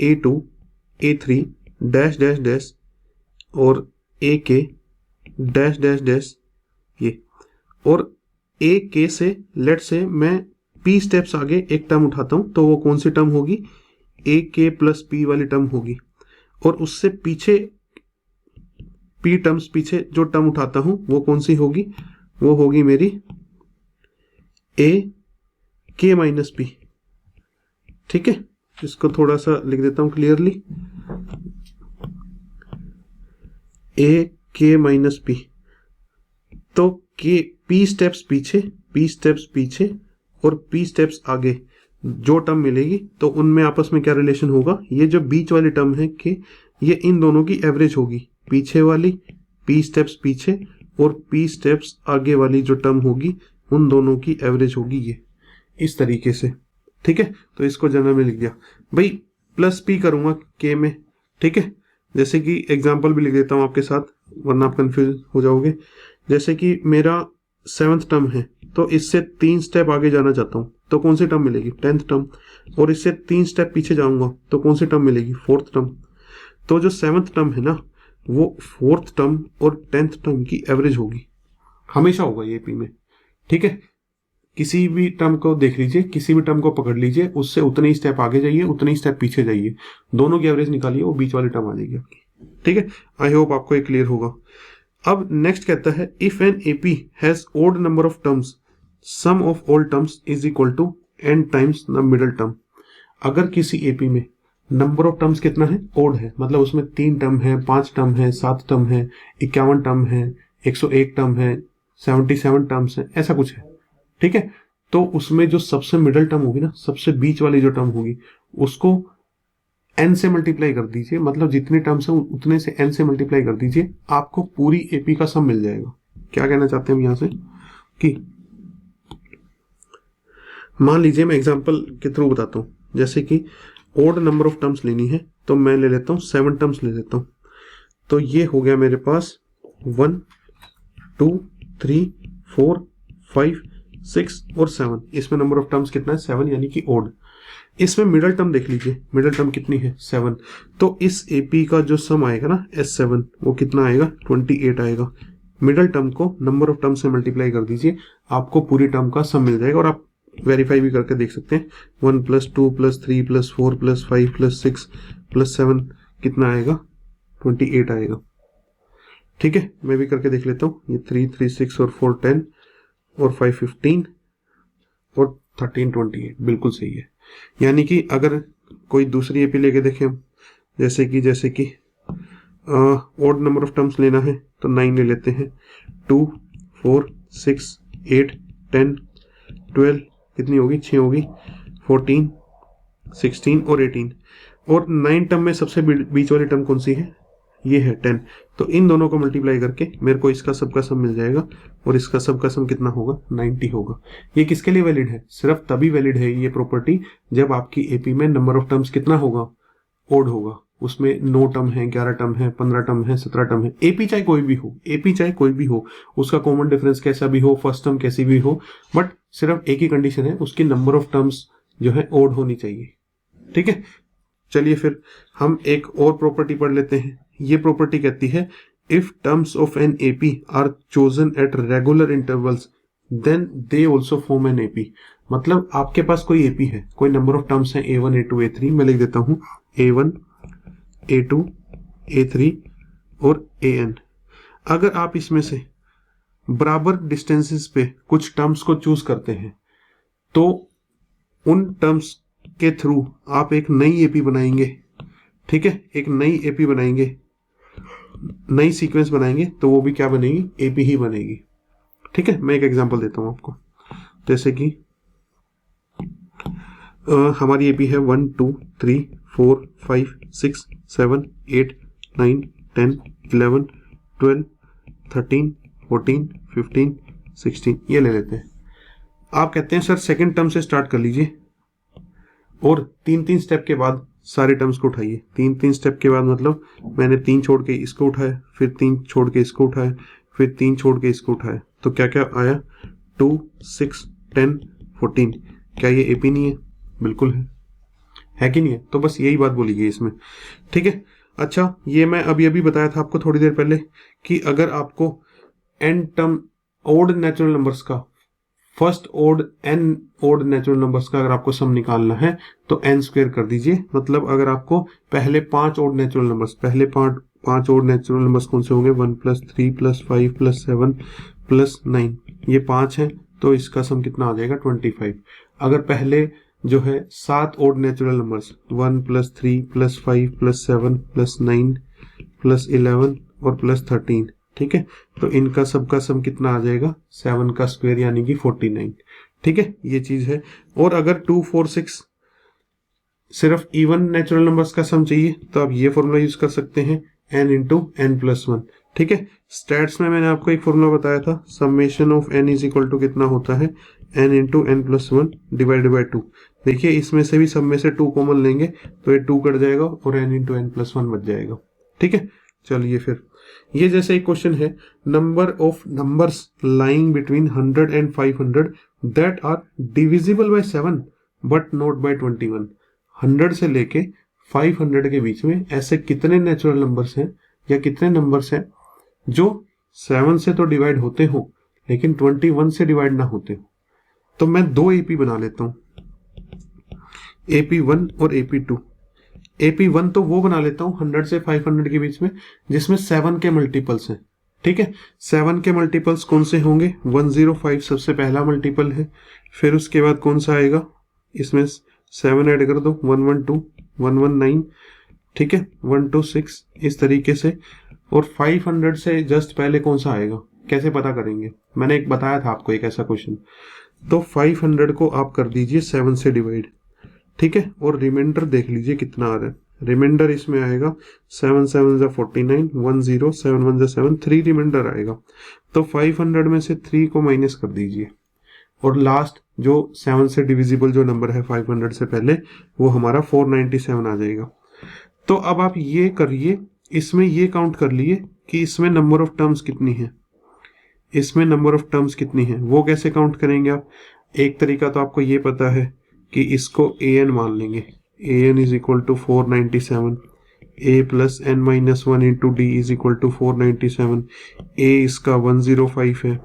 A2 A3 dash dash dash और AK डैश डैश डैश ये, और AK से लेट से मैं P स्टेप्स आगे एक टर्म उठाता हूं, तो वो कौन सी टर्म होगी, AK प्लस P वाली टर्म होगी। और उससे पीछे P टर्म्स पीछे जो टर्म उठाता हूं वो कौन सी होगी, वो होगी मेरी AK माइनस P। ठीक है, इसको थोड़ा सा लिख देता हूं क्लियरली, AK माइनस P। तो P स्टेप्स पीछे और P स्टेप्स आगे जो टर्म मिलेगी, तो उनमें आपस में क्या रिलेशन होगा, ये जो बीच वाली टर्म है कि ये इन दोनों की एवरेज होगी, पीछे वाली P स्टेप्स पीछे और P स्टेप्स आगे वाली जो टर्म होगी, उन दोनों की एवरेज होगी ये, इस तरीके से। ठीक है, तो इसको जनरल में लिख दिया भाई, प्लस P करूंगा K में। ठीक है, जैसे कि एग्जांपल भी लिख देता हूं आपके साथ, वरना आप कंफ्यूज हो जाओगे। जैसे कि मेरा 7th टर्म है, तो इससे 3 स्टेप आगे जाना चाहता हूं, तो कौन सी टर्म मिलेगी, 10th टर्म। और इससे 3 स्टेप पीछे जाऊंगा तो कौन सी टर्म मिलेगी, 4th टर्म। तो जो 7th टर्म है ना, वो 4th टर्म और 10th टर्म की एवरेज होगी, हमेशा होगा ये पी में। ठीक है, किसी भी टर्म को देख लीजिए, किसी भी टर्म को पकड़ लीजिए, उससे उतने ही स्टेप आगे जाइए, उतने ही स्टेप पीछे जाइए, दोनों की एवरेज निकालिए, वो बीच वाली टर्म आ जाएगी आपकी। ठीक है, आई होप आपको ये क्लियर होगा। अब नेक्स्ट कहता है, if an AP has odd number of terms, sum of all terms is equal to n times the middle term. अगर किसी एपी में नंबर ऑफ टर्म्स कितना है, ओड है, मतलब उसमें 3 टर्म है, 5 टर्म है, 7 टर्म है, 51 टर्म है, 101 टर्म है, 77 टर्म्स है, ऐसा कुछ है। ठीक है, तो उसमें जो सबसे मिडल टर्म होगी ना, सबसे बीच वाली जो टर्म होगी, उसको n से मल्टीप्लाई कर दीजिए, मतलब जितने टर्म्स हैं उतने से n से मल्टीप्लाई कर दीजिए, आपको पूरी एपी का सम मिल जाएगा। क्या कहना चाहते हैं हम यहां से, कि मान लीजिए मैं एग्जांपल के थ्रू बताता हूँ, जैसे कि ओड नंबर ऑफ टर्म्स लेनी है, तो मैं ले लेता हूँ 7 टर्म्स ले लेता हूँ। तो ये हो गया मेरे पास 1 2 3 4 5 6 और 7, इसमें नंबर ऑफ टर्म्स कितना है, 7, यानी कि ओड। इसमें मिडल टर्म देख लीजिए, मिडल टर्म कितनी है, 7। तो इस एपी का जो सम आएगा ना S7, वो कितना आएगा, 28 आएगा। मिडल टर्म को नंबर ऑफ टर्म से मल्टीप्लाई कर दीजिए, आपको पूरी टर्म का सम मिल जाएगा। और आप वेरीफाई भी करके देख सकते हैं, 1 + 2 + 3 + 4 + 5 + 6 + 7 कितना आएगा, 28 आएगा। ठीक है, मैं भी करके देख लेता हूँ, ये 3 3 6 और 4 10 और 5 15 और 13 28, बिल्कुल सही है। यानी कि अगर कोई दूसरी एपी लेके देखें हम, जैसे कि ओड नंबर ऑफ टर्म्स लेना है, तो 9 ले लेते हैं, 2 4 6 8 10 12 कितनी होगी, 6 होगी, 14 16 और 18। और 9 टर्म में सबसे बीच वाली टर्म कौन सी है, ये है 10। तो इन दोनों को मल्टीप्लाई करके मेरे को इसका सबका सम मिल जाएगा, और इसका सबका सम कितना होगा, 90 होगा। ये किसके लिए वैलिड है, सिर्फ तभी वैलिड है ये प्रॉपर्टी जब आपकी एपी में नंबर ऑफ टर्म्स कितना होगा, ओड होगा, उसमें 9 टर्म है, 11 टर्म है, 15 टर्म है, 17 टर्म है। एपी चाहे कोई भी हो, एपी चाहे कोई भी हो, उसका कॉमन डिफरेंस कैसा भी हो, फर्स्ट टर्म कैसी भी हो, बट सिर्फ एक ही कंडीशन है, उसकी नंबर ऑफ टर्म्स जो है ओड होनी चाहिए। ठीक है, चलिए फिर हम एक और प्रॉपर्टी पढ़ लेते हैं। ये प्रॉपर्टी कहती है if terms of an AP are chosen at regular intervals then they also form an AP. मतलब आपके पास कोई एपी है, कोई नंबर ऑफ टर्म्स हैं A1 A2 A3, मैं लिख देता हूं A1 A2 A3 और AN। अगर आप इसमें से बराबर डिस्टेंसेस पे कुछ टर्म्स को चूज करते हैं तो उन टर्म्स के थ्रू आप एक नई एपी बनाएंगे। ठीक है, एक नई एपी बनाएंगे, नई सीक्वेंस बनाएंगे, तो वो भी क्या बनेगी, एपी ही बनेगी। ठीक है, मैं एक एग्जांपल देता हूं आपको। जैसे कि हमारी एपी है 1 2 3 4 5 6 7 8 9 10 11 12 13 14 15 16, ये ले लेते हैं। आप कहते हैं सर सेकंड टर्म से स्टार्ट कर लीजिए और 3-3 स्टेप के बाद सारे टर्म्स को उठाइए। 3-3 स्टेप के बाद मतलब मैंने 3 छोड़ के इसको उठाया, फिर 3 छोड़ के इसको उठाया, फिर 3 छोड़ के इसको उठाया, तो क्या क्या आया, 2 6 10 14। क्या ये एपी नहीं है? बिल्कुल है कि नहीं है? तो बस यही बात बोली गई इसमें। ठीक है, अच्छा ये मैं अभी अभी बताया था आपको थोड़ी देर पहले कि अगर आपको N term odd natural numbers का, first odd N odd natural numbers का अगर आपको सम निकालना है तो एन स्क्वायर कर दीजिए। मतलब अगर आपको पहले 5 ओड नेचुरल नंबर्स, पहले 5 ओड नेचुरल नंबर्स कौन से होंगे, 1 + 3 + 5 + 7 + 9, ये 5 है, तो इसका सम कितना आ जाएगा, 25। अगर पहले जो है 7 ओड नेचुरल नंबर्स 1 + 3 + 5 + 7 + 9 + 11 और +13, ठीक है, तो इनका सबका सम कितना आ जाएगा, 7 का स्क्वायर यानी कि 49। ठीक है, ये चीज है। और अगर 2 4 6 सिर्फ इवन नेचुरल नंबर्स का सम चाहिए तो आप ये फॉर्मूला यूज कर सकते हैं, n × n+1। ठीक है, स्टैट्स में मैंने आपको एक फॉर्मूला बताया था, समेशन ऑफ n = कितना होता है, n × n+1 / 2। देखिए इसमें से भी सब में से 2 कॉमन लेंगे तो ये 2 कट जाएगा और n × n+1 बच जाएगा। ठीक है, चलिए फिर ये जैसे एक क्वेश्चन है, number of numbers lying between 100 and 500 that are divisible by 7 but not by 21। 100 से लेके 500 के बीच में ऐसे कितने नेचुरल नंबर्स हैं या कितने नंबर्स हैं जो 7 से तो डिवाइड होते हो लेकिन 21 से डिवाइड ना होते हो। तो मैं 2 एपी बना लेता हूं, AP1 और AP2। AP1 तो वो बना लेता हूं 100 से 500 के बीच में जिसमें 7 के मल्टीपल्स हैं। ठीक है, 7 के मल्टीपल्स कौन से होंगे, 105 सबसे पहला मल्टीपल है, फिर उसके बाद कौन सा आएगा, इसमें 7 ऐड कर दो, 112 119, ठीक है, 126, इस तरीके से। और 500 से जस्ट पहले कौन सा आएगा, कैसे पता करेंगे, मैंने एक बताया था आपको एक ऐसा क्वेश्चन। तो 500 को आप कर दीजिए 7 से डिवाइड, ठीक है, और रिमाइंडर देख लीजिए कितना आ रहा है। रिमाइंडर इसमें आएगा 7 7 49, 10 7 1 7, 3 रिमाइंडर आएगा। तो 500 में से 3 को माइनस कर दीजिए और लास्ट जो 7 से डिविजिबल जो नंबर है 500 से पहले वो हमारा 497 आ जाएगा। तो अब आप ये करिए, इसमें ये काउंट कर लिए कि इसमें नंबर ऑफ टर्म्स कितनी है, इसमें नंबर ऑफ टर्म्स कितनी है। वो कैसे काउंट करेंगे आप, एक तरीका तो आपको ये पता है कि इसको an मान लेंगे, an = 497, a + n - 1 × d = 497, a इसका 105 है,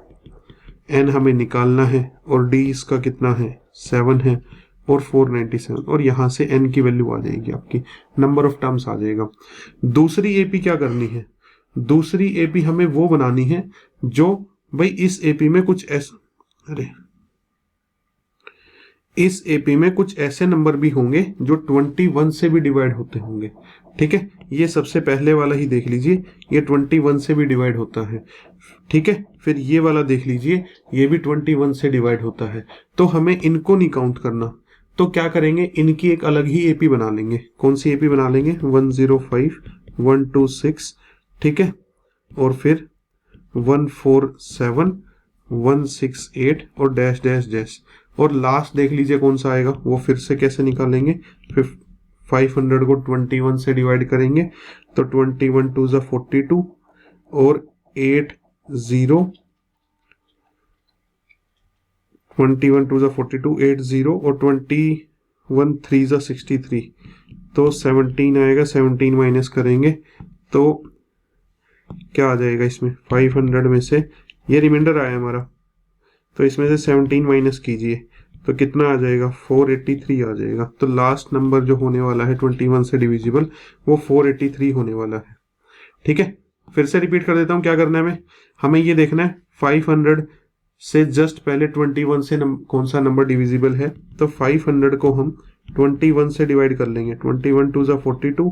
n हमें निकालना है और d इसका कितना है, 7 है और 497, और यहां से n की वैल्यू आ जाएगी, आपकी नंबर ऑफ टर्म्स आ जाएगा। दूसरी एपी क्या करनी है, दूसरी एपी हमें वो बनानी है जो भाई इस एपी में कुछ इस एपी में कुछ ऐसे नंबर भी होंगे जो 21 से भी डिवाइड होते होंगे। ठीक है, ये सबसे पहले वाला ही देख लीजिए, ये 21 से भी डिवाइड होता है। ठीक है, फिर ये वाला देख लीजिए, ये भी 21 से डिवाइड होता है। तो हमें इनको नहीं काउंट करना, तो क्या करेंगे, इनकी एक अलग ही एपी बना लेंगे। कौन सी एपी बना लेंगे, 105 126, ठीक है, और फिर 147 168 और डैश डैश डैश, और लास्ट देख लीजिए कौन सा आएगा, वो फिर से कैसे निकालेंगे, 500 को 21 से डिवाइड करेंगे तो 21 टू ज़ा 42 और 80 21 टू ज़ा 42 80 और 21 3 ज़ा 63 तो 17 आएगा। 17 माइनस करेंगे तो क्या आ जाएगा इसमें 500 में से ये रिमाइंडर आया हमारा, तो इसमें से 17 माइनस कीजिए तो कितना आ जाएगा 483 आ जाएगा। तो लास्ट नंबर जो होने वाला है 21 से डिविजिबल वो 483 होने वाला है। ठीक है, फिर से रिपीट कर देता हूँ क्या करना है हमें ये देखना है 500 से जस्ट पहले 21 से कौन सा नंबर डिविजिबल है, तो 500 को हम 21 से डिवाइड कर लेंगे। 21 टू ज़ा 42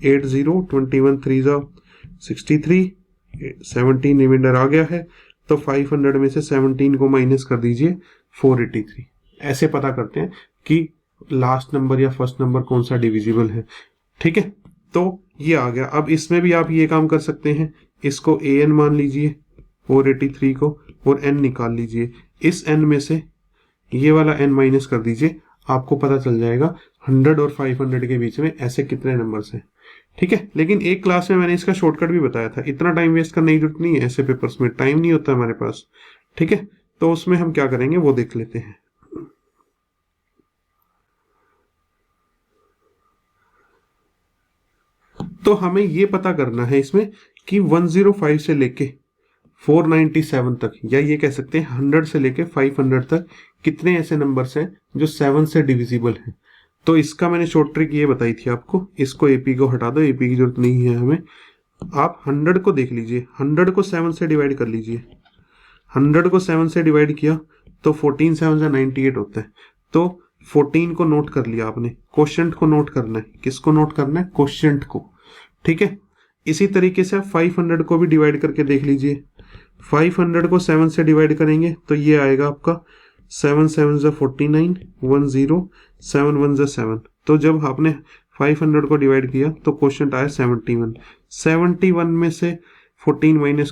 80 21 3 ज़ा 63 17 रिमाइंडर आ गया है तो 500 में से 17 को माइनस कर दीजिए 483। ऐसे पता करते हैं कि लास्ट नंबर या फर्स्ट नंबर कौन सा डिविजिबल है। ठीक है, तो ये आ गया। अब इसमें भी आप ये काम कर सकते हैं, इसको an मान लीजिए 483 को और n निकाल लीजिए। इस n में से ये वाला n माइनस कर दीजिए, आपको पता चल जाएगा 100 और 500 के बीच में ऐसे कितने नंबर्स हैं। ठीक है, लेकिन एक क्लास में मैंने इसका शॉर्टकट भी बताया था, इतना टाइम वेस्ट करने की जरूरत नहीं है, ऐसे पेपर्स में टाइम नहीं होता हमारे पास। ठीक है, तो उसमें हम क्या करेंगे वो देख लेते हैं। तो हमें ये पता करना है इसमें कि 105 से लेके 497 तक, या ये कह सकते हैं 100 से लेके 500 तक कितने ऐसे नंबर्स हैं जो 7 से डिविजिबल हैं। तो इसका मैंने शॉर्ट ट्रिक ये बताई थी आपको, इसको एपी को हटा दो, एपी की जरूरत नहीं है हमें। आप 100 को देख लीजिए, 100 को 7 से डिवाइड कर लीजिए। 100 को 7 से डिवाइड किया तो 14 7 से 98 होता है। तो 14 को नोट कर लिया आपने, क्वोशिएंट को नोट करना है। किसको नोट करना है? क्वोशिएंट को। ठीक है, इसी तरीके से आप 500 को भी डिवाइड करके देख लीजिए। 500 को 7 से डिवाइड करेंगे तो ये आएगा आपका 7 7 ज़ा 49 10 7 1 ज़ा 7। तो जब आपने 500 को डिवाइड किया तो क्वोशिएंट आया 71। 71 में से 14 माइनस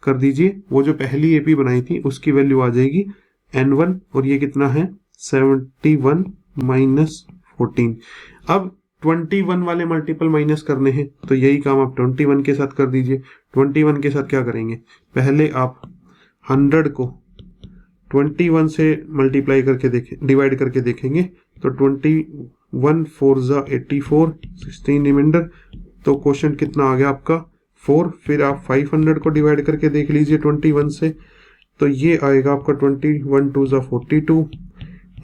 कर दीजिए, वो जो पहली एपी बनाई थी उसकी वैल्यू आ जाएगी n1 और ये कितना है 71 माइनस 14। अब 21 वाले मल्टीपल माइनस करने हैं तो यही काम आप 21 के साथ कर दीजिए। 21 के साथ क्या करेंगे, पहले आप 100 को 21 से मल्टीप्लाई करके देखें, डिवाइड करके देखेंगे तो 21 4 ज़ा 84 16 रिमाइंडर, तो क्वोशिएंट कितना आ गया आपका 4। फिर आप 500 को डिवाइड करके देख लीजिए 21 से, तो ये आएगा आपका 21 2 ज़ा 42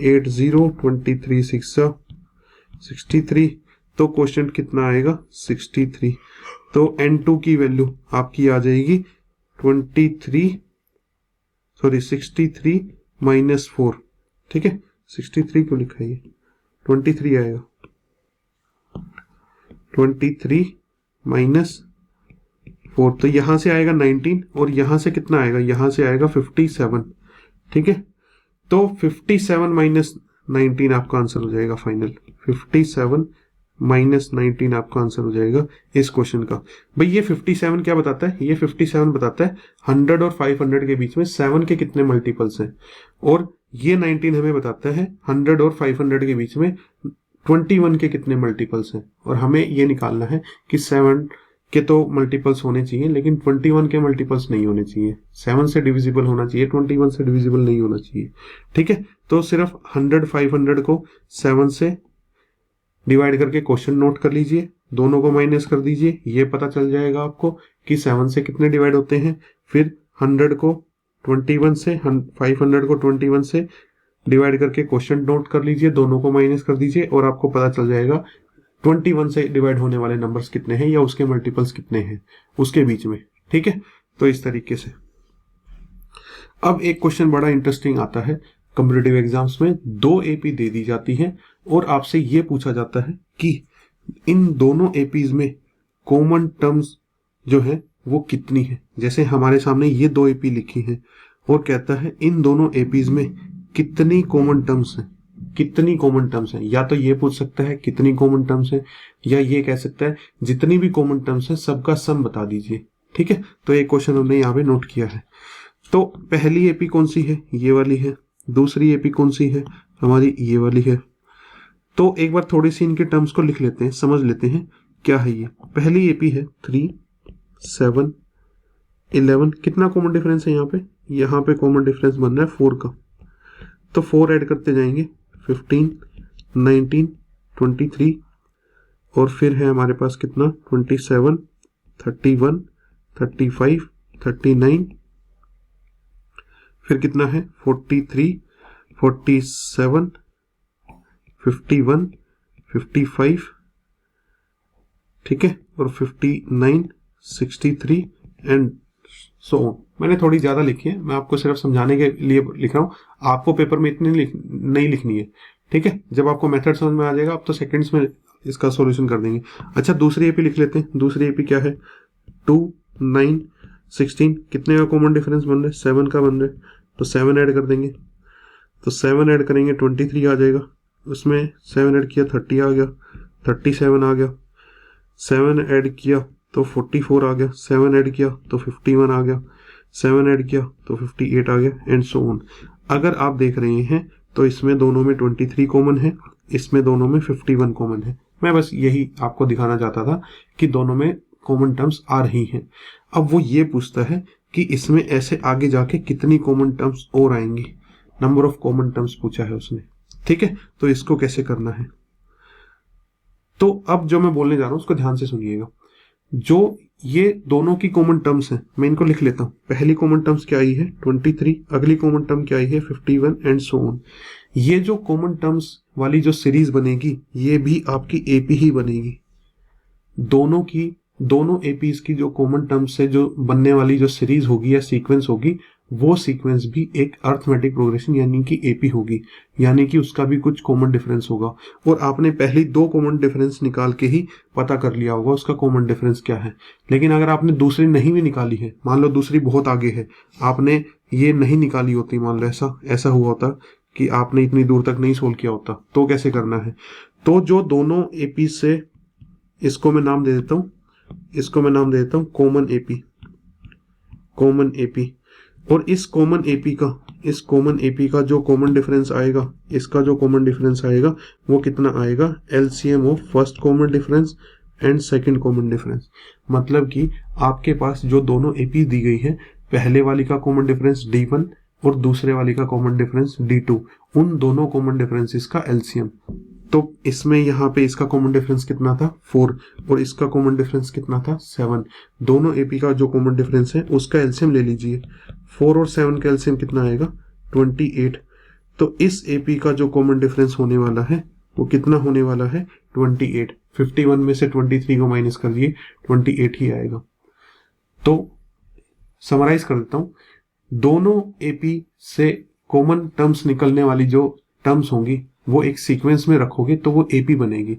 80 23 6 ज़ा 63, तो क्वोशिएंट कितना आएगा 63। तो n2 की वैल्यू आपकी आ जाएगी 63 माइनस 4। ठीक है, 63 क्यों लिखा है, 23 आएगा। 23 माइनस 4 तो यहां से आएगा 19 और यहां से कितना आएगा, यहां से आएगा 57। ठीक है, तो 57 माइनस 19 आपका आंसर हो जाएगा फाइनल। 57 माइनस 19 आपका आंसर हो जाएगा इस क्वेश्चन का। भाई ये 57 क्या बताता है, ये 57 बताता है 100 और 500 के बीच में 7 के कितने मल्टीपल्स हैं, और ये 19 हमें बताता है 100 और 500 के बीच में 21 के कितने मल्टीपल्स हैं। और हमें ये निकालना है कि 7 के तो मल्टीपल्स होने चाहिए लेकिन 21 के मल्टीपल्स नहीं होने चाहिए। 7 से डिविजिबल होना चाहिए, 21 से डिविजिबल नहीं होना चाहिए। ठीक है, तो सिर्फ 100 500 को 7 से डिवाइड करके क्वेश्चन नोट कर लीजिए, दोनों को माइनस कर दीजिए, ये पता चल जाएगा आपको कि 7 से कितने डिवाइड होते हैं। फिर 100 को 21 से 500 को 21 से डिवाइड करके क्वेश्चन नोट कर लीजिए, दोनों को माइनस कर दीजिए और आपको पता चल जाएगा 21 से डिवाइड होने वाले नंबर्स कितने हैं या उसके मल्टीपल्स कितने हैं उसके बीच में। ठीक है, तो इस तरीके से। अब एक क्वेश्चन बड़ा इंटरेस्टिंग आता है कॉम्पिटिटिव एग्जाम्स में, 2 एपी दे दी जाती हैं और आपसे ये पूछा जाता है कि इन दोनों एपीज में कॉमन टर्म्स जो है वो कितनी है। जैसे हमारे सामने ये 2 एपी लिखी हैं और कहता है इन दोनों एपीज में कितनी कॉमन टर्म्स हैं, कितनी कॉमन टर्म्स हैं। या तो ये पूछ सकता है कितनी कॉमन टर्म्स हैं, या ये कह सकता है जितनी भी कॉमन टर्म्स हैं सबका सम बता दीजिए। ठीक है, तो एक क्वेश्चन हमने यहाँ पे नोट किया है। तो पहली एपी कौन सी है, ये वाली है। दूसरी एपी कौन सी है, हमारी ये वाली है। तो एक बार थोड़ी सी इनके टर्म्स को लिख लेते हैं, समझ लेते हैं क्या है ये। पहली एपी है 3, 7, 11, कितना कॉमन डिफरेंस है यहाँ पे कॉमन डिफरेंस बन रहा है 4 का, तो 4 ऐड करते जाएंगे, 15, 19, 23, और फिर है हमारे पास कितना 27, 31, 35, 39, फिर कितना है 43, 47, 51, 55, ठीक है, और 59, 63 एंड सो ऑन। मैंने थोड़ी ज़्यादा लिखी है, मैं आपको सिर्फ समझाने के लिए लिख रहा हूँ, आपको पेपर में इतनी नहीं लिखनी है, ठीक है। जब आपको मेथड समझ में आ जाएगा आप तो सेकंड्स में इसका सॉल्यूशन कर देंगे। अच्छा, दूसरी एपी लिख लेते हैं। दूसरी एपी क्या है 2, 9, 16, कितने का कॉमन डिफरेंस बन रहा है 7 का बन रहा है, तो 7 ऐड कर देंगे, तो 7 ऐड करेंगे 23 आ जाएगा, उसमें 7 ऐड किया 30 आ गया, 37 आ गया, 7 ऐड किया तो 44 आ गया, 7 ऐड किया तो 51 आ गया, 7 ऐड किया तो 58 आ गया एंड सो ऑन। अगर आप देख रहे हैं तो इसमें दोनों में 23 कॉमन है, इसमें दोनों में 51 कॉमन है। मैं बस यही आपको दिखाना चाहता था कि दोनों में कॉमन टर्म्स आ रही हैं। अब वो ये पूछता है कि इसमें ऐसे आगे जाके कितनी कॉमन टर्म्स और आएंगी, नंबर ऑफ कॉमन टर्म्स पूछा है उसने, ठीक है। तो इसको कैसे करना है, तो अब जो मैं बोलने जा रहा हूं उसको ध्यान से सुनिएगा। जो ये दोनों की कॉमन टर्म्स हैं, मैं इनको लिख लेता हूं। पहली कॉमन टर्म्स क्या आई है 23, अगली कॉमन टर्म क्या आई है 51 एंड सो ऑन। ये जो कॉमन टर्म्स वाली जो सीरीज बनेगी ये भी आपकी एपी ही बनेगी। दोनों एपीज की जो कॉमन टर्म्स से जो बनने वाली जो सीरीज होगी या सीक्वेंस होगी, वो सीक्वेंस भी एक अर्थमेटिक प्रोग्रेशन यानी कि एपी होगी, यानी कि उसका भी कुछ कॉमन डिफरेंस होगा। और आपने पहली 2 कॉमन डिफरेंस निकाल के ही पता कर लिया होगा उसका कॉमन डिफरेंस क्या है। लेकिन अगर आपने दूसरी नहीं भी निकाली है, मान लो दूसरी बहुत आगे है, आपने ये नहीं निकाली होती, मान लो ऐसा हुआ होता कि आपने इतनी दूर तक नहीं सोल्व किया होता, तो कैसे करना है। तो जो दोनों एपी से, इसको मैं नाम दे देता हूं कॉमन एपी, और इस कॉमन एपी का जो कॉमन डिफरेंस आएगा, इसका जो कॉमन डिफरेंस आएगा वो कितना आएगा, LCM of first common difference and second common difference. मतलब कि आपके पास जो दोनों एपी दी गई है, पहले वाली का कॉमन डिफरेंस D1 और दूसरे वाली का कॉमन डिफरेंस D2, उन दोनों कॉमन डिफरेंसेस का एलसीएम। तो इसमें यहाँ पे इसका कॉमन डिफरेंस कितना था 4 और इसका कॉमन डिफरेंस कितना था 7। दोनों एपी का जो कॉमन डिफरेंस है उसका एलसीएम ले लीजिए, 4 और 7 का एलसीएम कितना आएगा 28। तो इस एपी का जो कॉमन डिफरेंस होने वाला है वो कितना होने वाला है 28। 51 में से 23 को माइनस कर दिए, 28 ही आएगा। तो समराइज कर देता हूं, दोनों एपी से कॉमन टर्म्स निकलने वाली जो टर्म्स होंगी वो एक सीक्वेंस में रखोगे तो वो एपी बनेगी।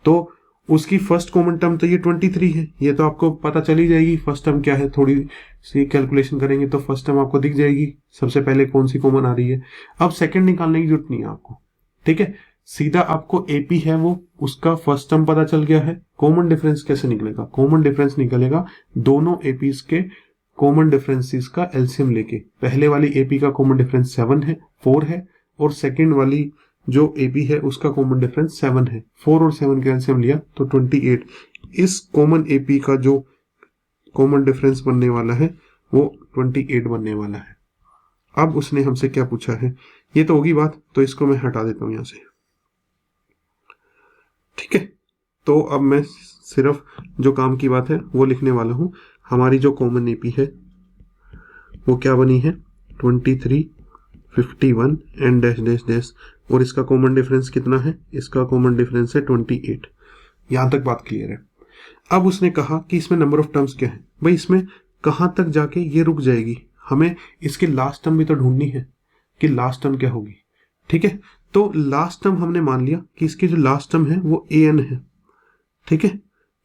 तो उसकी फर्स्ट कॉमन टर्म तो ये 23 है, ये तो आपको पता चली जाएगी फर्स्ट टर्म क्या है। थोड़ी सी कैलकुलेशन करेंगे तो फर्स्ट टर्म आपको दिख जाएगी, सबसे पहले कौन सी कॉमन आ रही है। अब सेकंड निकालने की जरूरत नहीं है आपको, ठीक है, सीधा आपको एपी है वो उसका फर्स्ट टर्म पता चल गया है। कॉमन डिफरेंस कैसे निकलेगा, कॉमन डिफरेंस निकलेगा दोनों एपीज के कॉमन डिफरेंसेस का एलसीएम लेके। पहले वाली एपी का कॉमन डिफरेंस 4 है और सेकंड वाली जो एपी है उसका कॉमन डिफरेंस 7 है। 4 और 7 का एलसीएम लिया तो 28। इस कॉमन एपी का जो कॉमन डिफरेंस बनने वाला है वो 28 बनने वाला है। अब उसने हमसे क्या पूछा है, ये तो होगी बात, तो इसको मैं हटा देता हूं यहां से, ठीक है। तो अब मैं सिर्फ जो काम की बात है वो लिखने वाला हूं। हमारी जो कॉमन एपी है वो क्या बनी है 23, 51 एंड डैश डैश डैश, और इसका कॉमन डिफरेंस कितना है, इसका कॉमन डिफरेंस है 28। यहां तक बात क्लियर है। अब उसने कहा कि इसमें नंबर ऑफ टर्म्स क्या है। भाई इसमें कहां तक जाके ये रुक जाएगी, हमें इसकी लास्ट टर्म भी तो ढूंढनी है कि लास्ट टर्म क्या होगी, ठीक है। तो लास्ट टर्म हमने मान लिया कि इसकी जो लास्ट टर्म है वो an है, ठीक है,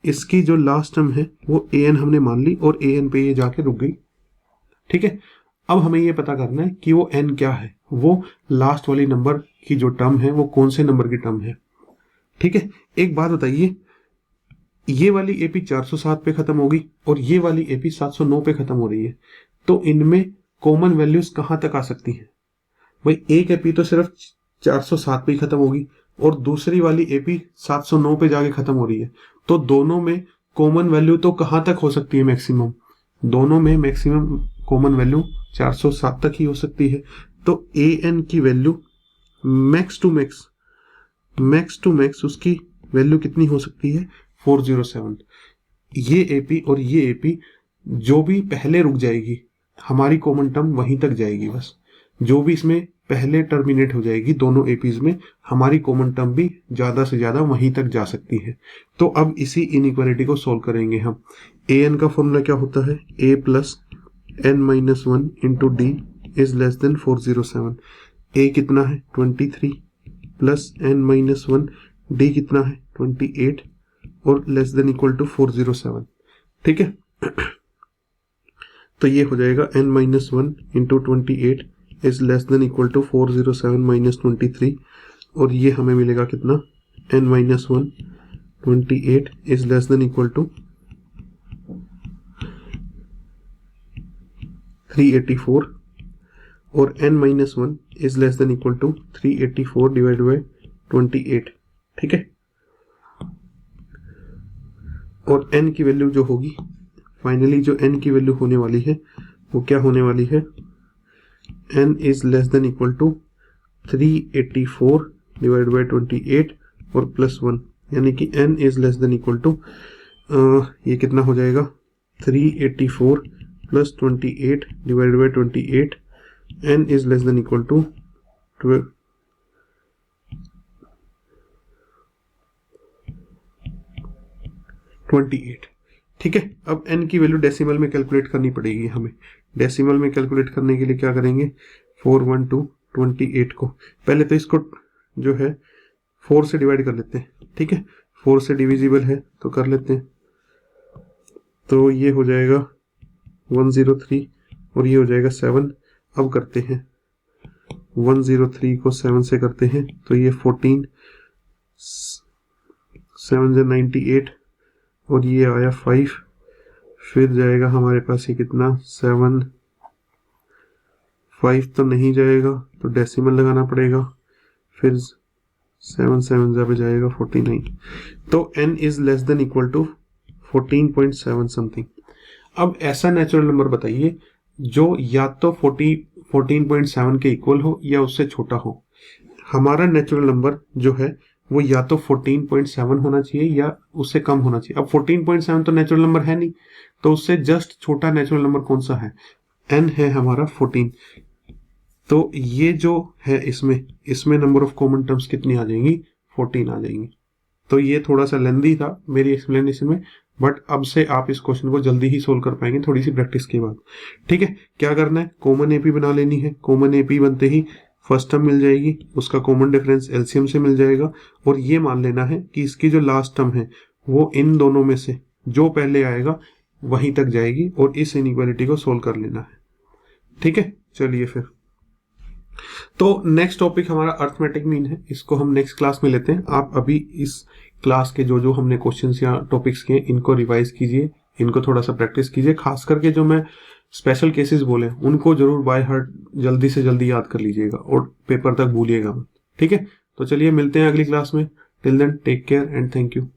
इसकी जो लास्ट टर्म है वो an हमने मान ली और an पे ये जाके रुक गई, ठीक है। अब हमें ये पता करना है कि वो n क्या है, वो लास्ट वाली नंबर की जो टर्म है वो कौन से नंबर की टर्म है, ठीक है। एक बात बताइए, ये वाली एपी 407 पे खत्म होगी और ये वाली एपी 709 पे खत्म हो रही है, तो इनमें कॉमन वैल्यूज कहां तक आ सकती हैं। भाई एक एपी तो सिर्फ 407 पे ही खत्म होगी, और दूसरी वाली एपी 709 पे जाके खत्म हो रही है, तो दोनों में कॉमन वैल्यू तो कहाँ तक हो सकती है मैक्सिमम? दोनों में मैक्सिमम कॉमन वैल्यू 407 तक ही हो सकती है। तो ए एन की वैल्यू मैक्स टू मैक्स उसकी वैल्यू कितनी हो सकती है? 407। ये एपी और ये एपी जो भी पहले रुक जाएगी, हमारी कॉमन टर्म वहीं तक जाएगी बस। जो भी इसमें पहले टर्मिनेट हो जाएगी दोनों एपीज में, हमारी कॉमन टर्म भी ज्यादा से ज्यादा वहीं तक जा सकती है। तो अब इसी इनइक्वालिटी को सोल्व करेंगे हम। ए एन का फॉर्मूला क्या होता है? A plus N minus 1 into D is less than 407। A कितना है? 23 प्लस एन माइनस 1, डी कितना है? 28 और लेस देन इक्वल टू 407। ठीक है। तो ये हो जाएगा n minus 1 into 28 is less than equal to 407 minus 23, और ये हमें मिलेगा कितना? n minus 1 28 is less than equal to 384, और n minus 1 is less than equal to 384 divide by 28। ठीक है। और n की वैल्यू जो होगी, फाइनली जो n की वैल्यू होने वाली है वो क्या होने वाली है? n is less than equal to 384 divide by 28 और प्लस 1, यानी कि n is less than equal to ये कितना हो जाएगा? 384 plus 28 divide by 28, n is less than equal to 28। ठीक है। अब n की वैल्यू डेसिमल में कैलकुलेट करनी पड़ेगी हमें। डेसिमल में कैलकुलेट करने के लिए क्या करेंगे? 41228 को पहले तो इसको जो है 4 से डिवाइड कर लेते हैं। ठीक है। 4 से डिविजिबल है तो कर लेते हैं। तो ये हो जाएगा 103 और ये हो जाएगा 7। अब करते हैं 103 को 7 से करते हैं तो ये 14, 7 से 98 और ये आया 5। फिर जाएगा हमारे पास ये कितना? 7, 5 तो नहीं जाएगा तो डेसिमल लगाना पड़ेगा। फिर 7 7 पे जाएगा 49। तो n is less than equal to 14.7 something. अब ऐसा नेचुरल नंबर बताइए जो या तो 14.7 के इक्वल हो या उससे छोटा हो। हमारा नेचुरल नंबर जो है वो या तो 14.7 होना चाहिए या उससे कम होना चाहिए। अब 14.7 तो नेचुरल नंबर है नहीं, तो उससे जस्ट छोटा नेचुरल नंबर कौन सा है? n है हमारा 14। तो ये जो है इसमें नंबर ऑफ कॉमन टर्म्स कितनी आ जाएंगी? 14 आ जाएंगी। तो ये थोड़ा सा लेंदी था मेरी एक्सप्लेनेशन में, बट अब से आप इस क्वेश्चन को जल्दी ही सोल्व कर पाएंगे थोड़ी सी प्रैक्टिस के बाद। ठीक है। क्या करना है? कॉमन एपी बना लेनी है। कॉमन एपी बनते ही फर्स्ट टर्म मिल जाएगी, उसका कॉमन डिफरेंस एलसीएम से मिल जाएगा, और ये मान लेना है कि इसकी जो लास्ट टर्म है वो इन दोनों में से जो पहले आएगा वहीं तक जाएगी, और इस इनइक्वालिटी को सोल्व कर लेना है। ठीक है। चलिए फिर तो नेक्स्ट टॉपिक हमारा अर्थमेटिक मीन है, इसको हम नेक्स्ट क्लास में लेते हैं। आप अभी इस क्लास के जो हमने क्वेश्चंस या टॉपिक्स किए इनको रिवाइज कीजिए, इनको थोड़ा सा प्रैक्टिस कीजिए। खास करके जो मैं स्पेशल केसेस बोले उनको जरूर बाय हार्ट जल्दी से जल्दी याद कर लीजिएगा और पेपर तक भूलिएगा मत। ठीक है। तो चलिए मिलते हैं अगली क्लास में। Till then take care and thank you.